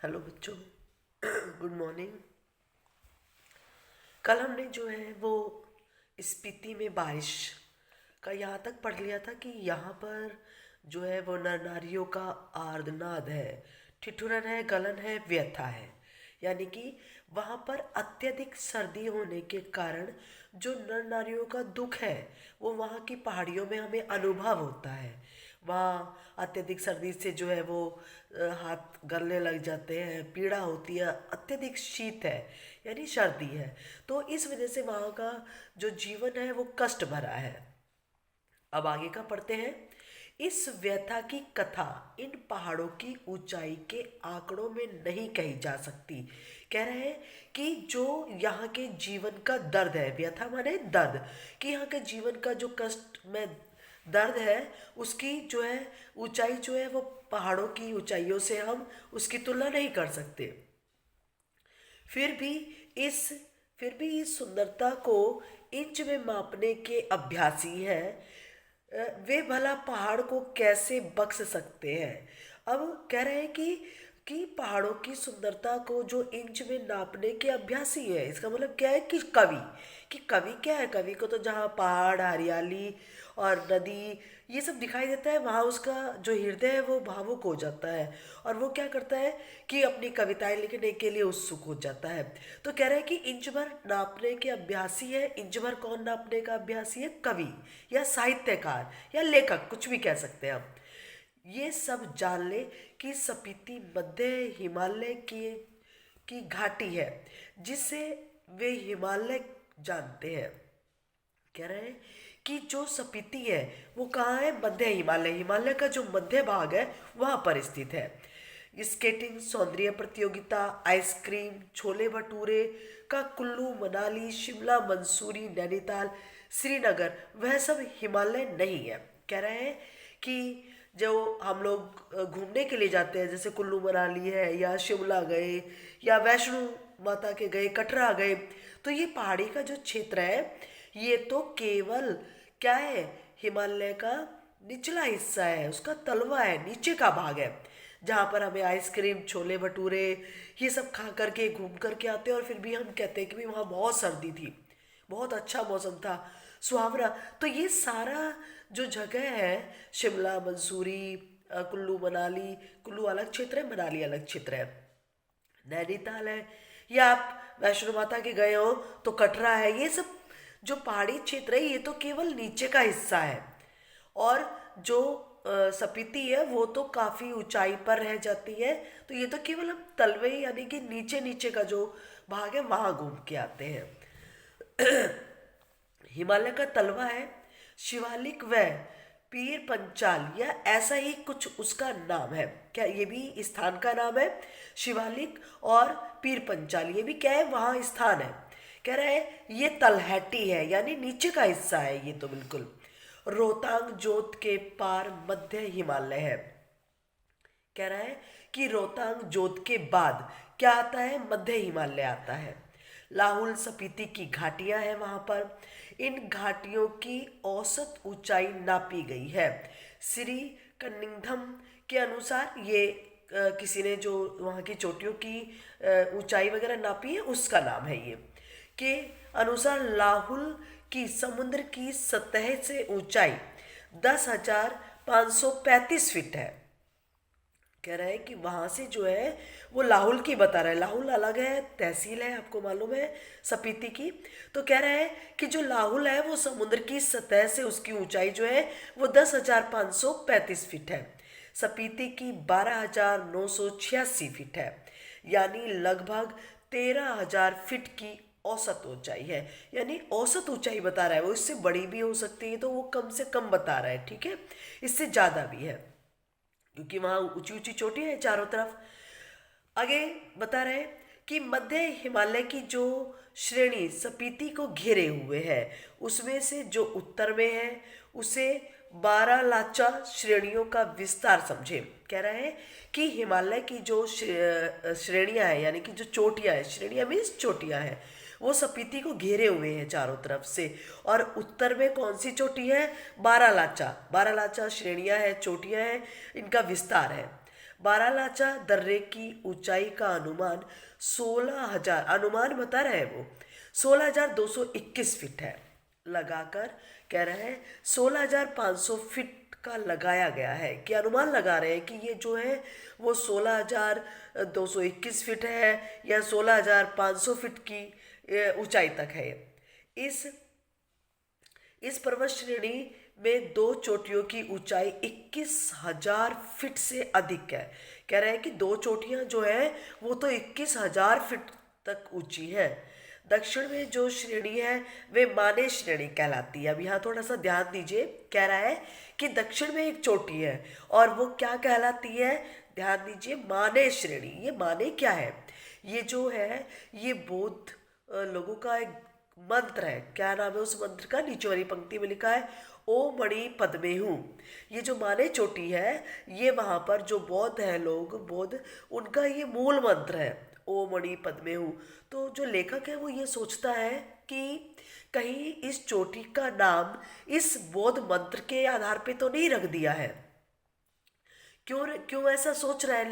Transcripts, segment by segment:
Hello बच्चों। Good morning. कल हमने जो है वो स्पीति में बारिश का यहाँ तक पढ़ लिया था कि यहाँ पर जो है वो नर नारियों का आर्तनाद है, ठिठुरन है, गलन है, व्यथा है। यानी कि वहाँ पर अत्यधिक सर्दी होने के कारण जो नर नारियों का दुख है वो वहाँ की पहाड़ियों में हमें अनुभव होता है। वहाँ अत्यधिक सर्दी से जो है वो हाथ गलने लग जाते हैं, पीड़ा होती है, अत्यधिक शीत है यानी सर्दी है। तो इस वजह से वहाँ का जो जीवन है वो कष्ट भरा है। अब आगे का पढ़ते हैं। इस व्यथा की कथा इन पहाड़ों की ऊंचाई के आंकड़ों में नहीं कही जा सकती। कह रहे हैं कि जो यहाँ के जीवन का दर्द है, व्यथा माने दर्द, कि यहाँ के जीवन का जो कष्ट में दर्द है उसकी जो है ऊंचाई जो है वो पहाड़ों की ऊंचाइयों से हम उसकी तुलना नहीं कर सकते। फिर भी इस फिर भी इस सुंदरता को इंच में मापने के अभ्यासी हैं। वे भला पहाड़ को कैसे बख्श सकते हैं। अब कह रहे हैं कि पहाड़ों की सुंदरता को जो इंच में नापने के अभ्यासी है, इसका मतलब क्या है कि कवि क्या है, कवि को तो जहाँ पहाड़, हरियाली और नदी ये सब दिखाई देता है वहाँ उसका जो हृदय है वो भावुक हो जाता है और वो क्या करता है कि अपनी कविताएं लिखने के लिए उत्सुक हो जाता है। तो कह रहे हैं कि इंच भर नापने के अभ्यासी है। इंच भर कौन नापने का अभ्यासी है? कवि या साहित्यकार या लेखक, कुछ भी कह सकते हैं हम। ये सब जान ले कि स्पीति मध्य हिमालय की घाटी है जिसे वे हिमालय जानते हैं। कह रहे हैं कि जो स्पीति है वो कहाँ है? मध्य हिमालय, हिमालय का जो मध्य भाग है वहाँ पर स्थित है। स्केटिंग, सौंदर्य प्रतियोगिता, आइसक्रीम, छोले भटूरे का कुल्लू, मनाली, शिमला, मंसूरी, नैनीताल, श्रीनगर वह सब हिमालय नहीं है। कह रहे हैं कि जो हम लोग घूमने के लिए जाते हैं जैसे कुल्लू मनाली है या शिमला गए या वैष्णो माता के गए, कटरा गए, तो ये पहाड़ी का जो क्षेत्र है ये तो केवल क्या है? हिमालय का निचला हिस्सा है, उसका तलवा है, नीचे का भाग है जहाँ पर हमें आइसक्रीम, छोले भटूरे ये सब खा करके घूम करके आते हैं और फिर भी हम कहते हैं कि भी वहाँ बहुत सर्दी थी, बहुत अच्छा मौसम था, सुहावना। तो ये सारा जो जगह है, शिमला, मंसूरी, कुल्लू मनाली, कुल्लू अलग क्षेत्र है, मनाली अलग क्षेत्र है, नैनीताल है, या आप वैष्णो माता के गए हो तो कटरा है, ये सब जो पहाड़ी क्षेत्र है ये तो केवल नीचे का हिस्सा है। और जो स्पीति है वो तो काफ़ी ऊंचाई पर रह जाती है। तो ये तो केवल हम तलवे यानी कि नीचे नीचे का जो भाग है वहाँ घूम के आते हैं। हिमालय का तलवा है, शिवालिक व पीर पंचाल या ऐसा ही कुछ उसका नाम है। क्या ये भी स्थान का नाम है? शिवालिक और पीर पंचाल ये भी क्या है? वहाँ स्थान है। कह रहा है ये तलहटी है यानी नीचे का हिस्सा है ये तो बिल्कुल। रोहतांग जोत के पार मध्य हिमालय है। कह रहा है कि रोहतांग जोत के बाद क्या आता है? मध्य हिमालय आता है। लाहुल स्पीति की घाटियां हैं वहां पर। इन घाटियों की औसत ऊंचाई नापी गई है। श्री कनिंघम के अनुसार ये किसी ने जो वहाँ की चोटियों की ऊंचाई वगैरह नापी है उसका नाम है ये, के अनुसार लाहुल की समुद्र की सतह से ऊंचाई 10,535 फीट है। कह रहा है कि वहाँ से जो है वो लाहुल की बता रहा है, लाहुल अलग है, तहसील है, आपको मालूम है स्पीति की। तो कह रहा है कि जो लाहुल है वो समुद्र की सतह से उसकी ऊंचाई जो है वो 10,535 फीट है। स्पीति की 12,986 फीट है यानी लगभग 13,000 फीट की औसत ऊंचाई है। यानी औसत ऊंचाई बता रहा है वो, इससे बड़ी भी हो सकती है तो वो कम से कम बता रहा है, ठीक है, इससे ज़्यादा भी है क्योंकि वहाँ ऊंची ऊंची चोटियाँ हैं चारों तरफ। आगे बता रहे हैं कि मध्य हिमालय की जो श्रेणी स्पीति को घेरे हुए है उसमें से जो उत्तर में है उसे 12 लाचा श्रेणियों का विस्तार समझे। कह रहे हैं कि हिमालय की जो श्रेणियाँ हैं यानी कि जो चोटियाँ हैं, श्रेणियाँ मीन्स चोटियाँ हैं, वो स्पीति को घेरे हुए हैं चारों तरफ से। और उत्तर में कौन सी चोटी है? 12 लाचा, 12 लाचा श्रेणियाँ हैं, चोटियाँ हैं, इनका विस्तार है। बारालाचा दर्रे की ऊंचाई का अनुमान 16,000, अनुमान बता रहे हैं वो 16,221 फीट है। लगाकर कह रहे हैं 16,500 फीट का लगाया गया है, कि अनुमान लगा रहे हैं कि ये जो है वो 16,221 फीट है या 16,500 फीट की ऊंचाई तक है। इस पर्वत श्रेणी में दो चोटियों की ऊंचाई 21,000 फीट से अधिक है। कह रहे हैं कि दो चोटियां जो है वो तो 21,000 फीट तक ऊंची है। दक्षिण में जो श्रेणी है वे माने श्रेणी कहलाती है। अब यहाँ थोड़ा सा ध्यान दीजिए, कह रहा है कि दक्षिण में एक चोटी है और वो क्या कहलाती है, ध्यान दीजिए, माने श्रेणी। ये माने क्या है, ये जो है ये बौद्ध लोगों का एक मंत्र है। क्या नाम है उस मंत्र का, नीचे वाली पंक्ति में लिखा है ओ मणि पद्मे हूँ। ये जो माने चोटी है ये वहाँ पर जो बौद्ध है लोग, बौद्ध, उनका ये मूल मंत्र है, ओ मणि पद्मे हूँ। तो जो लेखक है वो ये सोचता है कि कहीं इस चोटी का नाम इस बौद्ध मंत्र के आधार पे तो नहीं रख दिया है। क्यों क्यों ऐसा सोच रहा है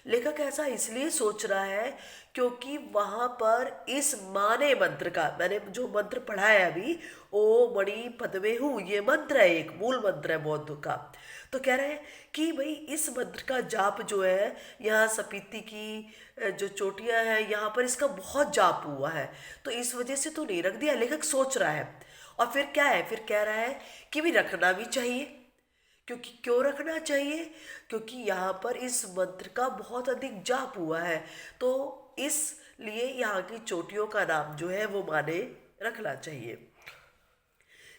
लेखक ऐसा इसलिए सोच रहा है क्योंकि वहां पर इस माने मंत्र का, मैंने जो मंत्र पढ़ा है अभी, ओ मणि पद्मे हूँ, ये मंत्र है, एक मूल मंत्र है बौद्ध का। तो कह रहे हैं कि भाई इस मंत्र का जाप जो है यहाँ स्पीति की जो चोटियाँ हैं यहाँ पर इसका बहुत जाप हुआ है, तो इस वजह से तो नहीं रख दिया, लेखक सोच रहा है। और फिर क्या है, फिर कह रहा है कि भी रखना भी चाहिए। क्योंकि क्यों रखना चाहिए, क्योंकि यहाँ पर इस मंत्र का बहुत अधिक जाप हुआ है, तो इसलिए यहाँ की चोटियों का नाम जो है वो माने रखना चाहिए।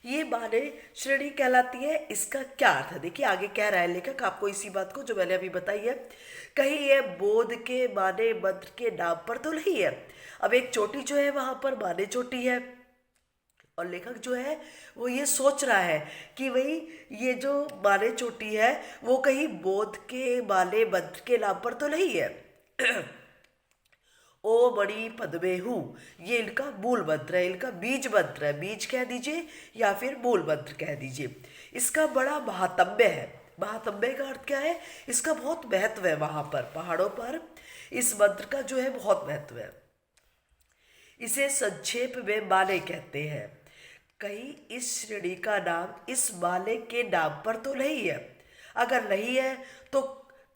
ये माने श्रेणी कहलाती है। इसका क्या अर्थ है, देखिए आगे कह रहा है लेखक आपको इसी बात को जो मैंने अभी बताई है। कहीं ये बोध के माने मंत्र के नाम पर तो नहीं है। अब एक चोटी जो है वहां पर माने चोटी है और लेखक जो है वो ये सोच रहा है कि भाई ये जो माने चोटी है वो कहीं बोध के माने मंत्र के नाम पर तो नहीं है। ओ मणि पद्मे हूँ, ये इनका मूल मंत्र है, इनका बीज मंत्र है, बीज कह दीजिए या फिर मूल मंत्र कह दीजिए। इसका बड़ा महात्म्य है। महात्म्य का अर्थ क्या है, इसका बहुत महत्व है। वहां पर पहाड़ों पर इस मंत्र का जो है बहुत महत्व है। इसे संक्षेप में माले कहते हैं। कहीं इस श्रेणी का नाम इस माले के नाम पर तो नहीं है। अगर नहीं है तो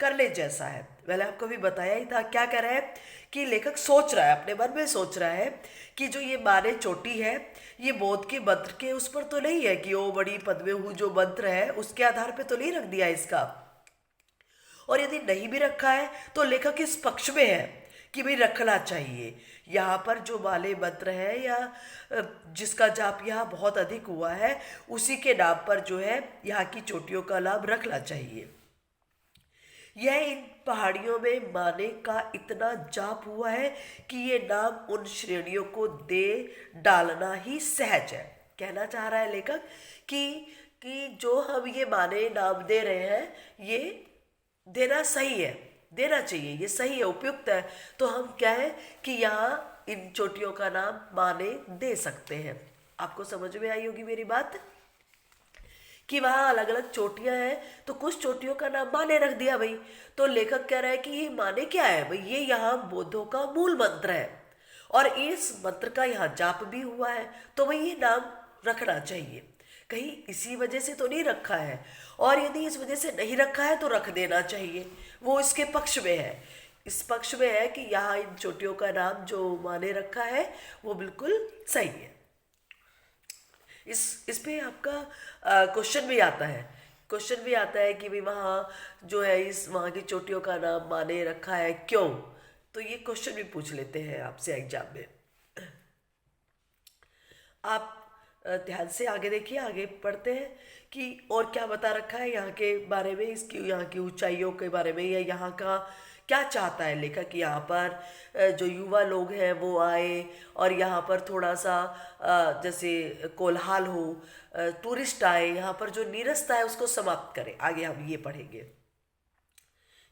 करने जैसा है। मैंने आपको भी बताया ही था। क्या कह रहा है कि लेखक सोच रहा है, अपने मन में सोच रहा है कि जो ये माने चोटी है ये बौद्ध के मंत्र के उस पर तो नहीं है कि ओ मणि पद्मे हूँ जो मंत्र है उसके आधार पे तो नहीं रख दिया इसका। और यदि नहीं भी रखा है तो लेखक इस पक्ष में है कि भाई रखना चाहिए। यहाँ पर जो माले मंत्र है या जिसका जाप यहाँ बहुत अधिक हुआ है उसी के नाम पर जो है यहाँ की चोटियों का नाम रखना चाहिए। यह इन पहाड़ियों में माने का इतना जाप हुआ है कि ये नाम उन श्रेणियों को दे डालना ही सहज है। कहना चाह रहा है लेखक कि जो हम ये माने नाम दे रहे हैं ये देना सही है, देना चाहिए, ये सही है, उपयुक्त है। तो हम क्या है कि यहाँ इन चोटियों का नाम माने दे सकते हैं। आपको समझ में आई होगी मेरी बात कि वहाँ अलग अलग चोटियाँ हैं तो कुछ चोटियों का नाम माने रख दिया भाई। तो लेखक कह रहा है कि ये माने क्या है भाई, ये यहाँ बौद्धों का मूल मंत्र है और इस मंत्र का यहाँ जाप भी हुआ है तो भाई ये नाम रखना चाहिए। कहीं इसी वजह से तो नहीं रखा है, और यदि इस वजह से नहीं रखा है तो रख देना चाहिए। वो इसके पक्ष में है, इस पक्ष में है कि यहाँ इन चोटियों का नाम जो माने रखा है वो बिल्कुल सही है। इस पे आपका क्वेश्चन भी आता है, क्वेश्चन भी आता है कि भाई वहाँ जो है इस वहाँ की चोटियों का नाम माने रखा है क्यों, तो ये क्वेश्चन भी पूछ लेते हैं आपसे एग्जाम में। आप ध्यान से आगे देखिए, आगे पढ़ते हैं कि और क्या बता रखा है यहाँ के बारे में, इसकी यहाँ की ऊंचाइयों के बारे में, या यहाँ का क्या चाहता है लेखक कि यहाँ पर जो युवा लोग हैं वो आए और यहाँ पर थोड़ा सा जैसे कोलाहल हो, टूरिस्ट आए, यहाँ पर जो नीरसता है उसको समाप्त करें। आगे हम ये पढ़ेंगे।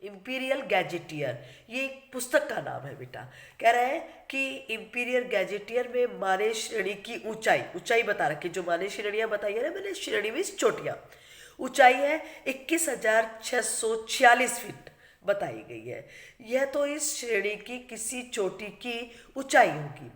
इम्पीरियल गैजेटियर, ये एक पुस्तक का नाम है बेटा। कह रहा है कि इम्पीरियल गैजेटियर में माने श्रेणी की ऊंचाई बता रखी, जो माने श्रेणियाँ बताई है ना मैंने, श्रेणी में चोटियाँ, ऊंचाई है 21,646 फीट। बताई गई है। यह तो इस श्रेणी की किसी चोटी की ऊंचाई होगी,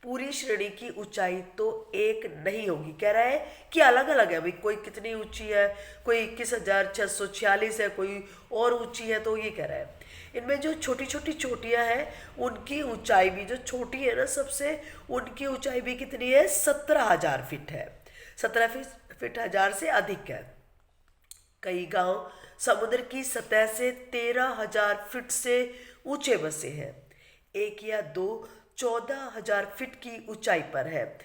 पूरी श्रेणी की ऊंचाई तो एक नहीं होगी। कह रहा है कि अलग अलग है भाई, कोई कितनी ऊंची है, कोई 21,646 है, कोई और ऊंची है। तो ये कह रहा है इनमें जो छोटी छोटी चोटियां हैं उनकी ऊंचाई भी, जो छोटी है ना सबसे, उनकी ऊंचाई भी कितनी है, 17,000 फीट है। 17 फीट 1000 से अधिक है। कई गांव समुद्र की सतह से 13,000 फीट से ऊंचे बसे हैं। एक या दो 14,000 फीट की ऊंचाई पर है।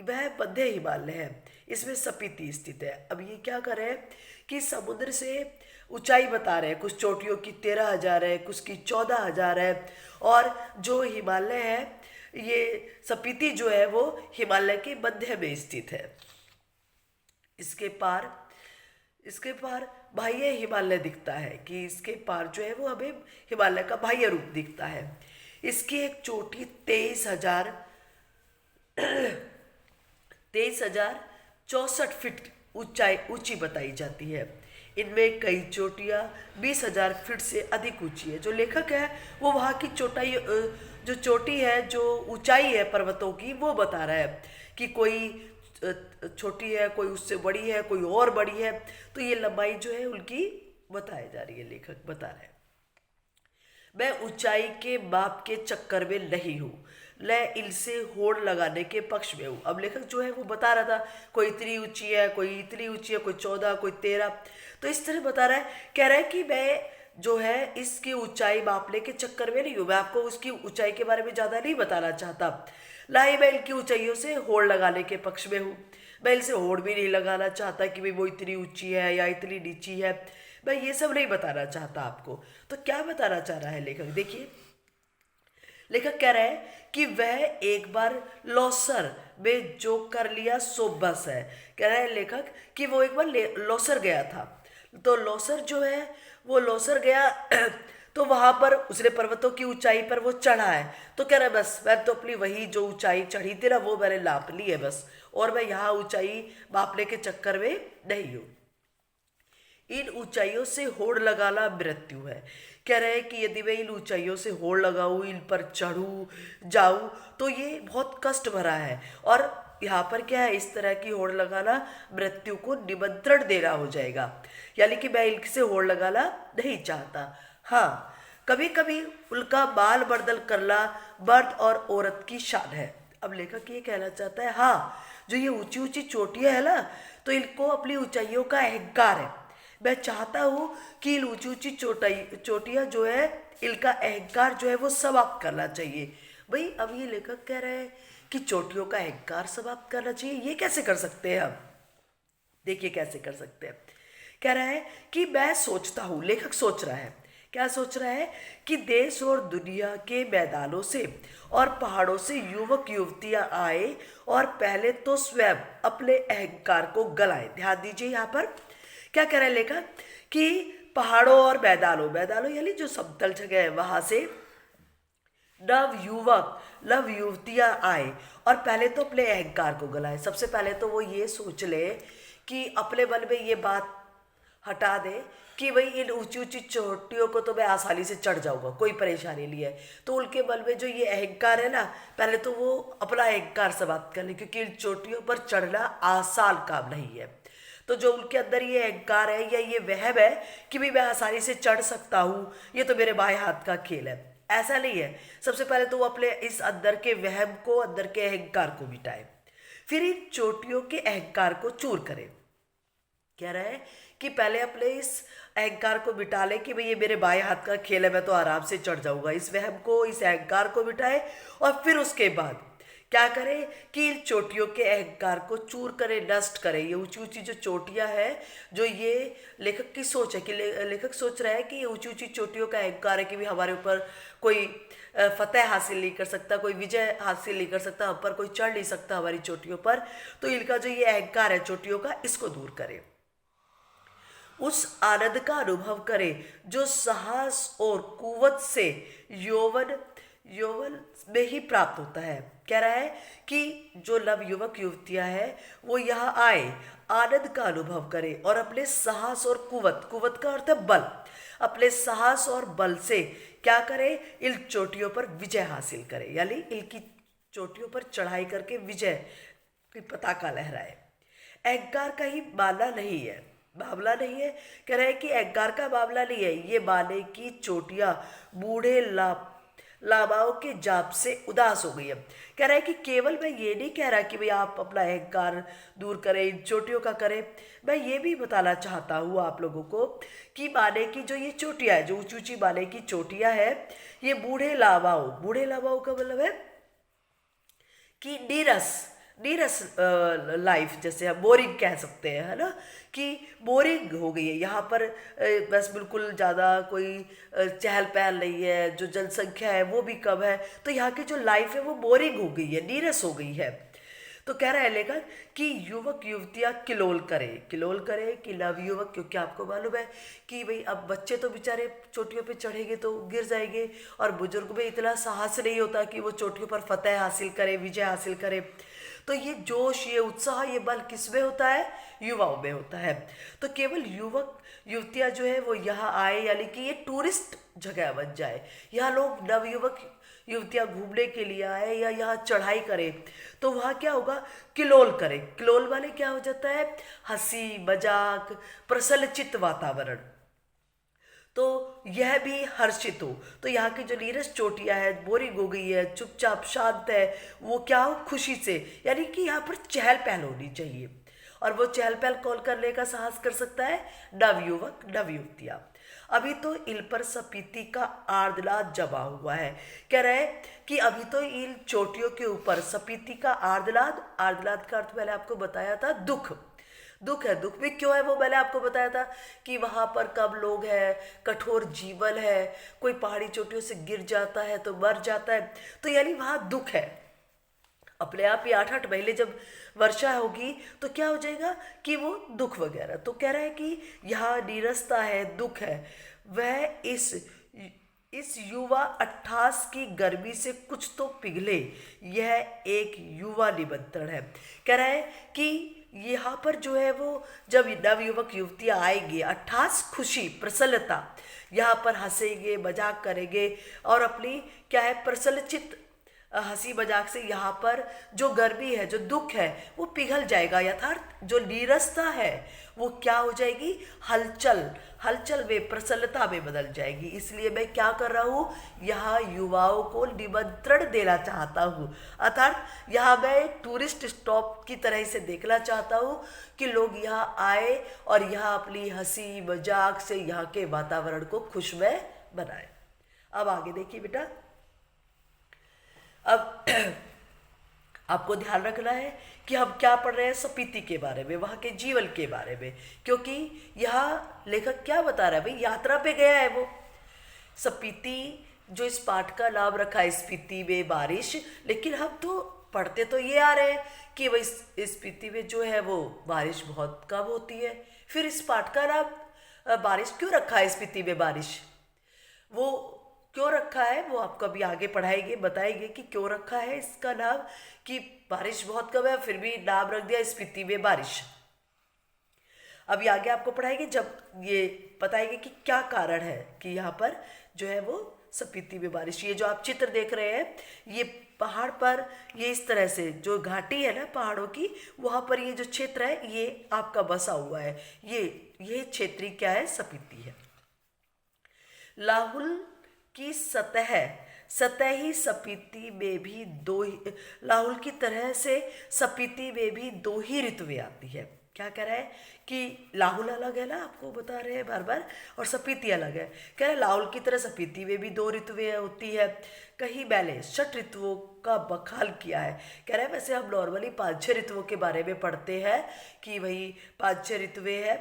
वह मध्य हिमालय है, इसमें स्पीति स्थित है। अब ये क्या कर रहे हैं कि समुद्र से ऊंचाई बता रहे हैं, कुछ चोटियों की 13,000 है, कुछ की 14,000 है। और जो हिमालय है, ये स्पीति जो है वो हिमालय के मध्य में स्थित है। इसके पार बाह्य हिमालय दिखता है, कि इसके पार जो है वो हमें हिमालय का बाह्य रूप दिखता है। इसकी एक चोटी 23,064 फीट ऊंची बताई जाती है। इनमें कई चोटियां 20,000 फीट से अधिक ऊंची है। जो लेखक है वो वहाँ की जो चोटी है, जो ऊंचाई है पर्वतों की, वो बता रहा है कि कोई छोटी है, कोई उससे बड़ी है, कोई और बड़ी है। तो ये लंबाई जो है उनकी बताई जा रही है, लेखक बता रहे हैं। मैं ऊंचाई के माप के चक्कर में नहीं हूँ, मैं इनसे होड़ लगाने के पक्ष में हूँ। अब लेखक जो है वो बता रहा था, कोई इतनी ऊंची है, कोई इतनी ऊंची है, कोई 14, कोई 13। तो इस तरह बता रहा है, कह रहा है कि मैं जो है इसकी ऊंचाई मापने के चक्कर में नहीं हूँ, मैं आपको उसकी ऊंचाई के बारे में ज़्यादा नहीं बताना चाहता। ना ही मैं इनकी ऊंचाइयों से होड़ लगाने के पक्ष में हूँ। मैं इनसे होड़ भी नहीं लगाना चाहता कि भाई वो इतनी ऊंची है या इतनी नीची है। मैं ये सब नहीं बताना चाहता आपको। तो क्या बताना चाह रहा है लेखक, देखिए। लेखक कह रहा है कि वह एक बार लौसर में जो कर लिया सो बस है। कह रहा है लेखक कि वो एक बार लौसर गया था। तो लौसर जो है वो लौसर गया तो वहां पर उसने पर्वतों की ऊंचाई पर वो चढ़ा है। तो कह रहा है बस मैं तो अपनी वही जो ऊंचाई चढ़ी थी ना वो मैंने नाप ली है बस, और मैं यहाँ ऊंचाई मापने के चक्कर में नहीं हूँ। इन ऊंचाइयों से होड़ लगाना मृत्यु है। कह रहे हैं कि यदि मैं इन ऊंचाइयों से होड़ लगाऊं, इन पर चढ़ूं जाऊं, तो ये बहुत कष्ट भरा है। और यहाँ पर क्या है, इस तरह की होड़ लगाना मृत्यु को निमंत्रण देना हो जाएगा। यानी कि मैं इनसे होड़ लगाना नहीं चाहता। हाँ, कभी कभी उनका बाल बर्दल करना मर्द और औरत की शान है। अब लेखक ये कहना चाहता है, हाँ, जो ये ऊंची ऊंची चोटियां है ना, तो इनको अपनी ऊंचाइयों का अहंकार है। मैं चाहता हूँ कि इन ऊंची ऊंची चोटियां जो है, इनका अहंकार जो है वो समाप्त करना चाहिए। भाई अब ये लेखक कह रहे हैं कि चोटियों का अहंकार समाप्त करना चाहिए। ये कैसे कर सकते हैं हम, देखिए कैसे कर सकते हैं। कह रहा है कि मैं सोचता हूँ, लेखक सोच रहा है, क्या सोच रहा है कि देश और दुनिया के मैदानों से और पहाड़ों से युवक युवतियां आए और पहले तो स्वयं अपने अहंकार को गलाएं। ध्यान दीजिए, यहाँ पर क्या कह रहा है लेखक कि पहाड़ों और मैदानों यानी जो समतल जगह है वहां से नव युवतियां आए और पहले तो अपने अहंकार को गलाए। सबसे पहले तो वो ये सोच ले कि अपने मन में ये बात हटा दे कि भाई इन ऊंची ऊंची चोटियों को तो मैं आसानी से चढ़ जाऊंगा, कोई परेशानी नहीं है। तो उनके मन में जो ये अहंकार है ना, पहले तो वो अपना अहंकार समाप्त कर ले, क्योंकि इन चोटियों पर चढ़ना आसान काम नहीं है। तो जो उनके अंदर ये अहंकार है या ये वहम है कि भाई मैं आसानी से चढ़ सकता हूँ, ये तो मेरे बाएं हाथ का खेल है, ऐसा नहीं है। सबसे पहले तो वो अपने इस अंदर के वहम को, अंदर के अहंकार को मिटाए, फिर इन चोटियों के अहंकार को चूर करे। कह रहा है कि पहले अपने इस अहंकार को मिटा ले कि भाई ये मेरे बाएं हाथ का खेल है, मैं तो आराम से चढ़ जाऊंगा। इस वहम को, इस अहंकार को मिटाए और फिर उसके बाद क्या करे कि इन चोटियों के अहंकार को चूर करे, नष्ट करे। ये ऊंची ऊंची जो चोटियां हैं, जो ये लेखक की सोच है कि लेखक सोच रहा है कि ये ऊंची ऊंची चोटियों का अहंकार है कि भी हमारे ऊपर कोई फतेह हासिल नहीं कर सकता, कोई विजय हासिल नहीं कर सकता, हम पर कोई चढ़ नहीं सकता हमारी चोटियों पर। तो इनका जो ये अहंकार है चोटियों का, इसको दूर करे, उस आनंद का अनुभव करे जो साहस और कुवत से यौवन में ही प्राप्त होता है। कह रहा है कि जो नव युवक युवतियां हैं वो यहाँ आए, आनंद का अनुभव करें और अपने साहस और कुवत का अर्थ है बल, अपने साहस और बल से क्या करे, इन चोटियों पर विजय हासिल करे, यानी इनकी चोटियों पर चढ़ाई करके विजय की पताका लहराए। अहंकार का ही मामला नहीं है, मामला नहीं है, कह रहे हैं कि अहंकार का मामला नहीं है, ये माने की चोटियां बूढ़े लामाओं के जाप से उदास हो गई है। कह रहा है कि केवल मैं ये नहीं कह रहा कि भाई आप अपना अहंकार दूर करें, इन चोटियों का करें, मैं ये भी बताना चाहता हूँ आप लोगों को कि माने की जो ये चोटियां है, जो ऊंची ऊंची माने की चोटियां है, ये बूढ़े लामाओं का मतलब है कि नीरस नीरस लाइफ, जैसे हम बोरिंग कह सकते हैं, है ना, कि बोरिंग हो गई है यहाँ पर। बस बिल्कुल ज़्यादा कोई चहल पहल नहीं है, जो जनसंख्या है वो भी कम है, तो यहाँ की जो लाइफ है वो बोरिंग हो गई है, नीरस हो गई है। तो कह रहा है लेखक कि युवक युवतियाँ किलोल करे कि नवयुवक, क्योंकि आपको मालूम है कि भाई अब बच्चे तो बेचारे चोटियों पे चढ़ेंगे तो गिर जाएंगे, और बुजुर्ग में इतना साहस नहीं होता कि वो चोटियों पर फतेह हासिल करे, विजय हासिल करे। तो ये जोश, ये उत्साह, ये बल किस में होता है, युवाओं में होता है। तो केवल युवक युवतियाँ जो है वो यहाँ आए, यानी कि ये टूरिस्ट जगह बन जाए, यहाँ लोग नवयुवक युवतियाँ घूमने के लिए आए या यहाँ चढ़ाई करें, तो वहाँ क्या होगा, किलोल करें। किलोल वाले क्या हो जाता है, हंसी मजाक, प्रसन्नचित्त वातावरण। तो यह भी हर्षित हो, तो यहाँ की जो नीरस चोटियाँ है, बोरिंग हो गई है, चुपचाप शांत है, वो क्या हो, खुशी से, यानी कि यहाँ पर चहल पहल होनी चाहिए। और वो चहल पहल कौन करने का साहस कर सकता है, नवयुवक नवयुवतियाँ। अभी तो इन पर सपीति का आर्द्रनाद जमा हुआ है। कह रहे हैं कि अभी तो इन चोटियों के ऊपर सपीति का आर्द्रनाद का अर्थ मैंने आपको बताया था, दुख है। दुख भी क्यों है वो मैंने आपको बताया था कि वहाँ पर कम लोग हैं, कठोर जीवन है, कोई पहाड़ी चोटियों से गिर जाता है तो मर जाता है, तो यानी वहाँ दुख है। अपने आप ही 8-8 महीने जब वर्षा होगी तो क्या हो जाएगा कि वो दुख वगैरह। तो कह रहा है कि यहाँ नीरसता है, दुख है, वह इस युवा 28 की गर्मी से कुछ तो पिघले, यह एक युवा निमंत्रण है। कह रहा है कि यहाँ पर जो है वो जब नवयुवक युवतियाँ आएंगे, 28 खुशी प्रसन्नता, यहाँ पर हंसेंगे, मजाक करेंगे, और अपनी क्या है, प्रसन्नचित्त हंसी मजाक से यहाँ पर जो गर्मी है, जो दुख है, वो पिघल जाएगा। यथार्थ जो नीरसता है वो क्या हो जाएगी, हलचल में, प्रसन्नता में बदल जाएगी। इसलिए मैं क्या कर रहा हूँ, यहाँ युवाओं को निमंत्रण देना चाहता हूँ, अर्थात यहाँ मैं टूरिस्ट स्टॉप की तरह से देखना चाहता हूँ कि लोग यहाँ आए और यहाँ अपनी हंसी मजाक से यहाँ के वातावरण को खुशमय बनाए। अब आगे देखिए बेटा, अब आपको ध्यान रखना है कि हम क्या पढ़ रहे हैं, सपीति के बारे में, वहाँ के जीवन के बारे में, क्योंकि यहाँ लेखक क्या बता रहा है, भाई यात्रा पे गया है वो। सपीति जो इस पाठ का नाम रखा है, स्पीति में बारिश, लेकिन हम तो पढ़ते तो ये आ रहे हैं कि भाई स्पीति में जो है वो बारिश बहुत कम होती है। फिर इस पाठ का नाम बारिश क्यों रखा है, स्पीति में बारिश, वो क्यों रखा है वो आपको अभी आगे पढ़ाएंगे, बताएंगे कि क्यों रखा है इसका नाम, कि बारिश बहुत कम है फिर भी नाम रख दिया स्पीति में बारिश। अभी आगे आपको पढ़ाएंगे जब ये बताएंगे कि क्या कारण है कि यहाँ पर जो है वो स्पीति में बारिश। ये जो आप चित्र देख रहे हैं, ये पहाड़ पर, ये इस तरह से जो घाटी है ना पहाड़ों की, वहाँ पर ये जो क्षेत्र है ये आपका बसा हुआ है, ये क्षेत्रीय क्या है, स्पीति है। लाहुल की सतही स्पीति में भी लाहुल की तरह से स्पीति में भी 2 ही ऋतुएं आती है। क्या कह रहा है कि लाहुल अलग है ना, आपको बता रहे हैं बार बार, और स्पीति अलग है। कह रहे हैं लाहुल की तरह स्पीति में भी 2 ऋतुएं होती है। कहीं मैंने 6 ऋतुओं का बखान किया है। कह रहे हैं वैसे हम नॉर्मली 5-6 ऋतुओं के बारे में पढ़ते हैं कि भाई 5-6 ऋतुएं हैं,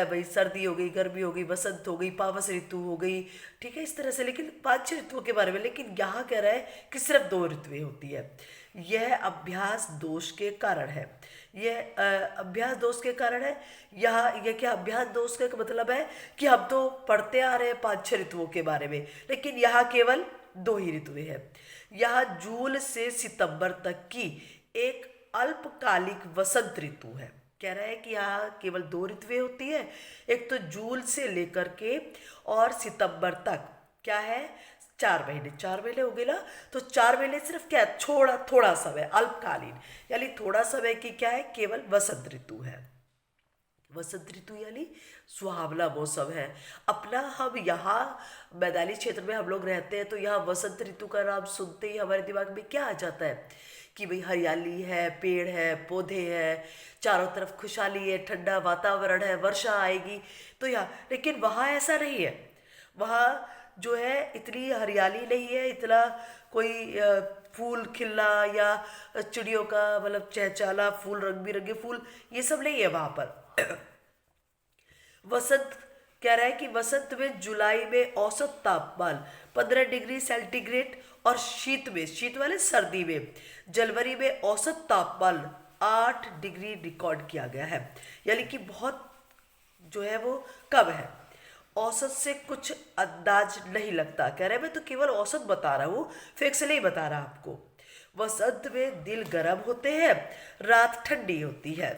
भाई सर्दी हो गई, गर्मी हो गई, बसंत हो गई, पावस ऋतु हो गई, ठीक है, इस तरह से, लेकिन 5-6 ऋतुओं के बारे में। लेकिन यहाँ कह रहा है कि सिर्फ 2 ऋतुएं होती है। यह अभ्यास दोष के कारण है, यह अभ्यास दोष के कारण है। यहाँ यह क्या अभ्यास दोष का मतलब है कि हम तो पढ़ते आ रहे हैं 5-6 ऋतुओं के बारे में, लेकिन यहाँ केवल 2 ही ऋतुएं हैं। यहाँ जून से सितंबर तक की एक अल्पकालिक वसंत ऋतु है। कह रहा है कि यहाँ केवल दो ऋतुएं होती है, एक तो जून से लेकर के और सितंबर तक। क्या है? 4 महीने। 4 महीने हो गए ना, तो 4 महीने सिर्फ क्या है? थोड़ा थोड़ा समय, अल्पकालीन, यानी थोड़ा समय की क्या है? केवल वसंत ऋतु है। वसंत ऋतु यानी सुहावना मौसम है अपना। हम यहाँ मैदानी क्षेत्र में हम लोग रहते हैं, तो यहाँ वसंत ऋतु का नाम सुनते ही हमारे दिमाग में क्या आ जाता है कि भाई हरियाली है, पेड़ है, पौधे हैं, चारों तरफ खुशहाली है, ठंडा वातावरण है, वर्षा आएगी। तो यहाँ, लेकिन वहाँ ऐसा नहीं है। वहाँ जो है इतनी हरियाली नहीं है, इतना कोई फूल खिलना या चिड़ियों का मतलब चहचहाना, फूल रंग बिरंगे फूल, ये सब नहीं है वहाँ पर। वसंत कह रहा है कि वसंत में जुलाई में औसत तापमान 15 डिग्री सेंटीग्रेड और शीत वाले सर्दी में जनवरी में औसत तापमान 8 डिग्री रिकॉर्ड किया गया है। यानी कि बहुत जो है वो कम है। औसत से कुछ अंदाज नहीं लगता। कह रहे हैं मैं तो केवल औसत बता रहा हूँ, फिक्स नहीं बता रहा आपको। वसंत में दिल गर्म होते हैं, रात ठंडी होती है।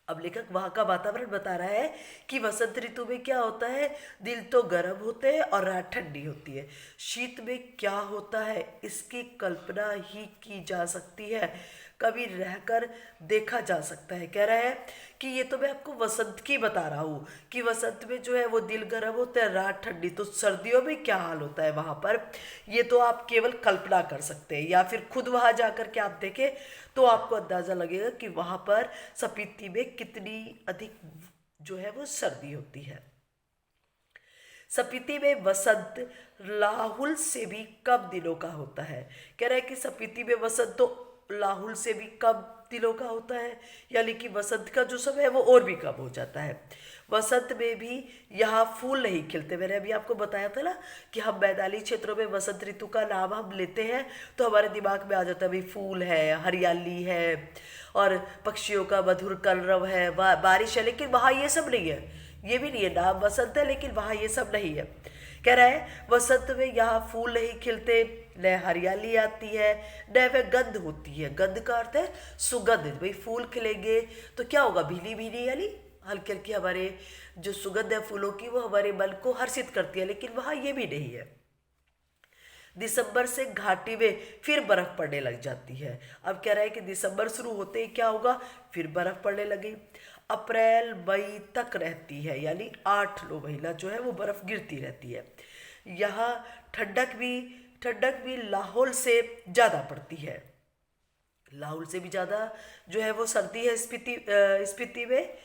अब लेखक वहाँ का वातावरण बता रहा है कि वसंत ऋतु में क्या होता है, दिल तो गर्म होते हैं और रात ठंडी होती है। शीत में क्या होता है इसकी कल्पना ही की जा सकती है, कभी रहकर देखा जा सकता है। कह रहा है कि ये तो मैं आपको वसंत की बता रहा हूँ कि वसंत में जो है वो दिल गर्म होता है, रात ठंडी। तो सर्दियों में क्या हाल होता है वहाँ पर, ये तो आप केवल कल्पना कर सकते हैं, या फिर खुद वहाँ जा कर के आप देखें तो आपको अंदाज़ा लगेगा कि वहाँ पर स्पीति में कितनी अधिक जो है वो सर्दी होती है। स्पीति में वसंत लाहुल से भी कम दिनों का होता है। कह रहा है कि स्पीति में वसंत तो लाहुल से भी कम दिनों का होता है, यानी कि वसंत का जो समय है वो और भी कम हो जाता है। वसंत में भी यहाँ फूल नहीं खिलते। मैंने अभी आपको बताया था ना कि हम मैदानी क्षेत्रों में वसंत ऋतु का नाम हम लेते हैं तो हमारे दिमाग में आ जाता है भाई फूल है, हरियाली है और पक्षियों का मधुर कलरव है, बारिश है। लेकिन वहाँ ये सब नहीं है, ये भी नहीं है। नाम वसंत है लेकिन वहाँ ये सब नहीं है। कह रहा है वसंत में यहाँ फूल नहीं खिलते, न हरियाली आती है, न वह गंध होती है। गंध का अर्थ है सुगंध। भाई फूल खिलेंगे तो क्या होगा, भीनी भीनी यानी हल्की हल्की हमारे जो सुगंध है फूलों की वो हमारे मन को हर्षित करती है। लेकिन वहाँ ये भी नहीं है। दिसंबर से घाटी में फिर बर्फ पड़ने लग जाती है। अब कह रहा है कि दिसंबर शुरू होते ही क्या होगा, फिर बर्फ पड़ने लगी। अप्रैल मई तक रहती है, यानी 8-9 महीना जो है वो बर्फ गिरती रहती है। यहाँ ठंडक भी लाहौल से ज़्यादा पड़ती है। लाहौल से भी ज़्यादा जो है वो सर्दी है स्पीति में।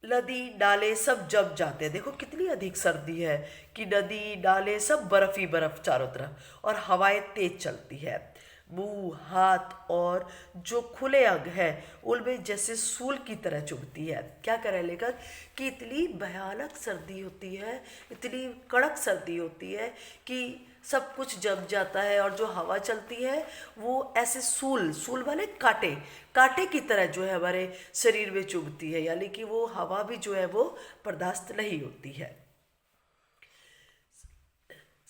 नदी नाले सब जम जाते हैं। देखो कितनी अधिक सर्दी है कि नदी नाले सब बर्फ ही बर्फ चारों तरफ, और हवाएं तेज चलती है। मुंह, हाथ और जो खुले अंग है उनमें जैसे सूल की तरह चुभती है। क्या कह रहे हैं लेखक कि इतनी भयानक सर्दी होती है, इतनी कड़क सर्दी होती है कि सब कुछ जम जाता है, और जो हवा चलती है वो ऐसे सूल वाले कांटे की तरह जो है हमारे शरीर में चुभती है। यानी कि वो हवा भी जो है वो बर्दाश्त नहीं होती है।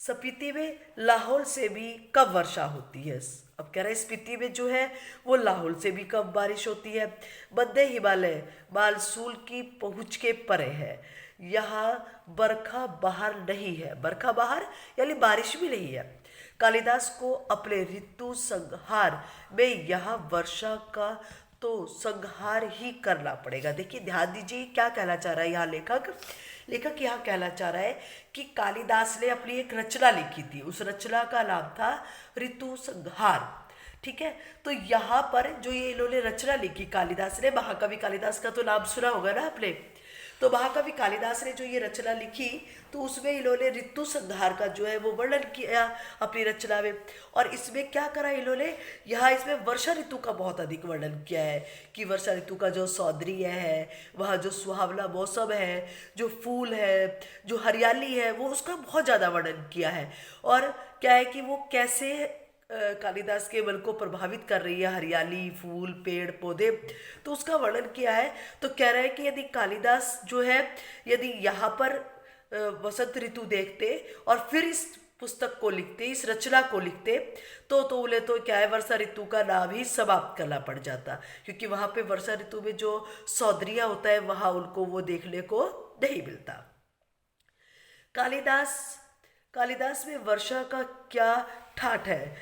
स्पीति में लाहौल से भी कम वर्षा होती है। अब कह रहे हैं स्पीति में जो है वो लाहौल से भी कम बारिश होती है। मध्य हिमालय मानसून की पहुंच के परे है। यहाँ बरखा बहार नहीं है। बरखा बहार यानी बारिश भी नहीं है। कालिदास को अपने ऋतु संहार में यहाँ वर्षा का तो संहार ही करना पड़ेगा। देखिए ध्यान दीजिए क्या कहना चाह रहा है यहाँ लेखक यहाँ कहना चाह रहा है कि कालिदास ने अपनी एक रचना लिखी थी, उस रचना का नाम था ऋतु संहार। ठीक है, तो यहाँ पर जो ये इन्होंने रचना लिखी कालिदास ने, महाकवि कालिदास का तो नाम सुना होगा ना आपने, तो महाकवि कालिदास ने जो ये रचना लिखी तो उसमें इन्होंने ऋतु संहार का जो है वो वर्णन किया अपनी रचना में। और इसमें क्या करा इन्होंने, यहाँ इसमें वर्षा ऋतु का बहुत अधिक वर्णन किया है कि वर्षा ऋतु का जो सौंदर्य है, वहाँ जो सुहावना मौसम है, जो फूल है, जो हरियाली है, वो उसका बहुत ज़्यादा वर्णन किया है। और क्या है कि वो कैसे कालिदास के मन को प्रभावित कर रही है हरियाली, फूल, पेड़ पौधे, तो उसका वर्णन किया है। तो कह रहे हैं कि यदि कालिदास जो है यदि यहाँ पर वसंत ऋतु देखते और फिर इस पुस्तक को लिखते, इस रचना को लिखते, तो उन्हें तो क्या है, वर्षा ऋतु का नाम ही समाप्त करना पड़ जाता, क्योंकि वहाँ पे वर्षा ऋतु में जो सौंदर्य होता है वहाँ उनको वो देखने को नहीं मिलता। कालिदास कालिदास में वर्षा का क्या ठाठ है।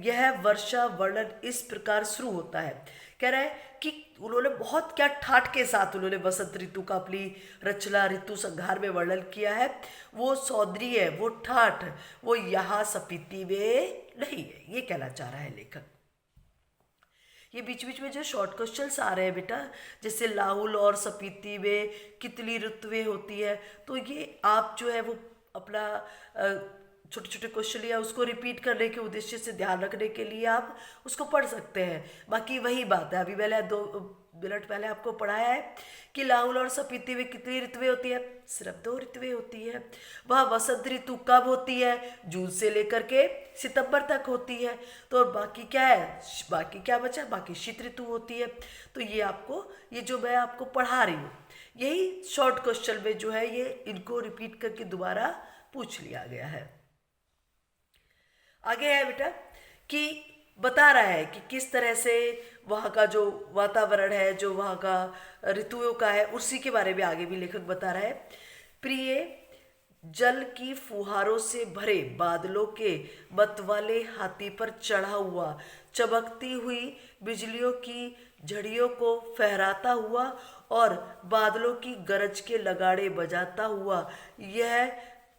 यह वर्षा वर्णन इस प्रकार शुरू होता है। कह रहा है कि उन्होंने बहुत क्या ठाठ के साथ उन्होंने वसंत ऋतु का अपनी रचना ऋतु संहार में वर्णन किया है। वो सौंदर्य, वो ठाठ, वो यहाँ स्पीति में नहीं है, ये कहना चाह रहा है लेखक। ये बीच बीच में जो शॉर्ट क्वेश्चंस आ रहे हैं बेटा, जैसे लाहुल और स्पीति में कितनी ऋतुएं होती है, तो ये आप जो है वो अपना छोटे छोटे क्वेश्चन या उसको रिपीट करने के उद्देश्य से ध्यान रखने के लिए आप उसको पढ़ सकते हैं। बाकी वही बात है, अभी मैंने 2 मिनट पहले आपको पढ़ाया है कि लाहुल और स्पीति में कितनी ऋतुएं होती है, सिर्फ 2 ऋतुएं होती है। वह वसंत ऋतु कब होती है, जून से लेकर के सितंबर तक होती है। तो बाकी क्या है, बाकी क्या बचा, बाकी शीत ऋतु होती है। तो ये आपको, ये जो मैं आपको पढ़ा रही हूँ, यही शॉर्ट क्वेश्चन में जो है ये इनको रिपीट करके दोबारा पूछ लिया गया है। आगे है बेटा कि बता रहा है कि किस तरह से वहाँ का जो वातावरण है, जो वहाँ का ऋतुओं का है, उसी के बारे में आगे भी लेखक बता रहा है। प्रिय जल की फुहारों से भरे बादलों के मतवाले हाथी पर चढ़ा हुआ, चमकती हुई बिजलियों की झड़ियों को फहराता हुआ और बादलों की गरज के लगाड़े बजाता हुआ, यह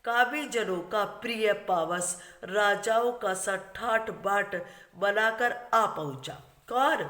काबिलजनों का प्रिय पावस राजाओं का सा ठाठ बाट बनाकर आ पहुंचा। कौन?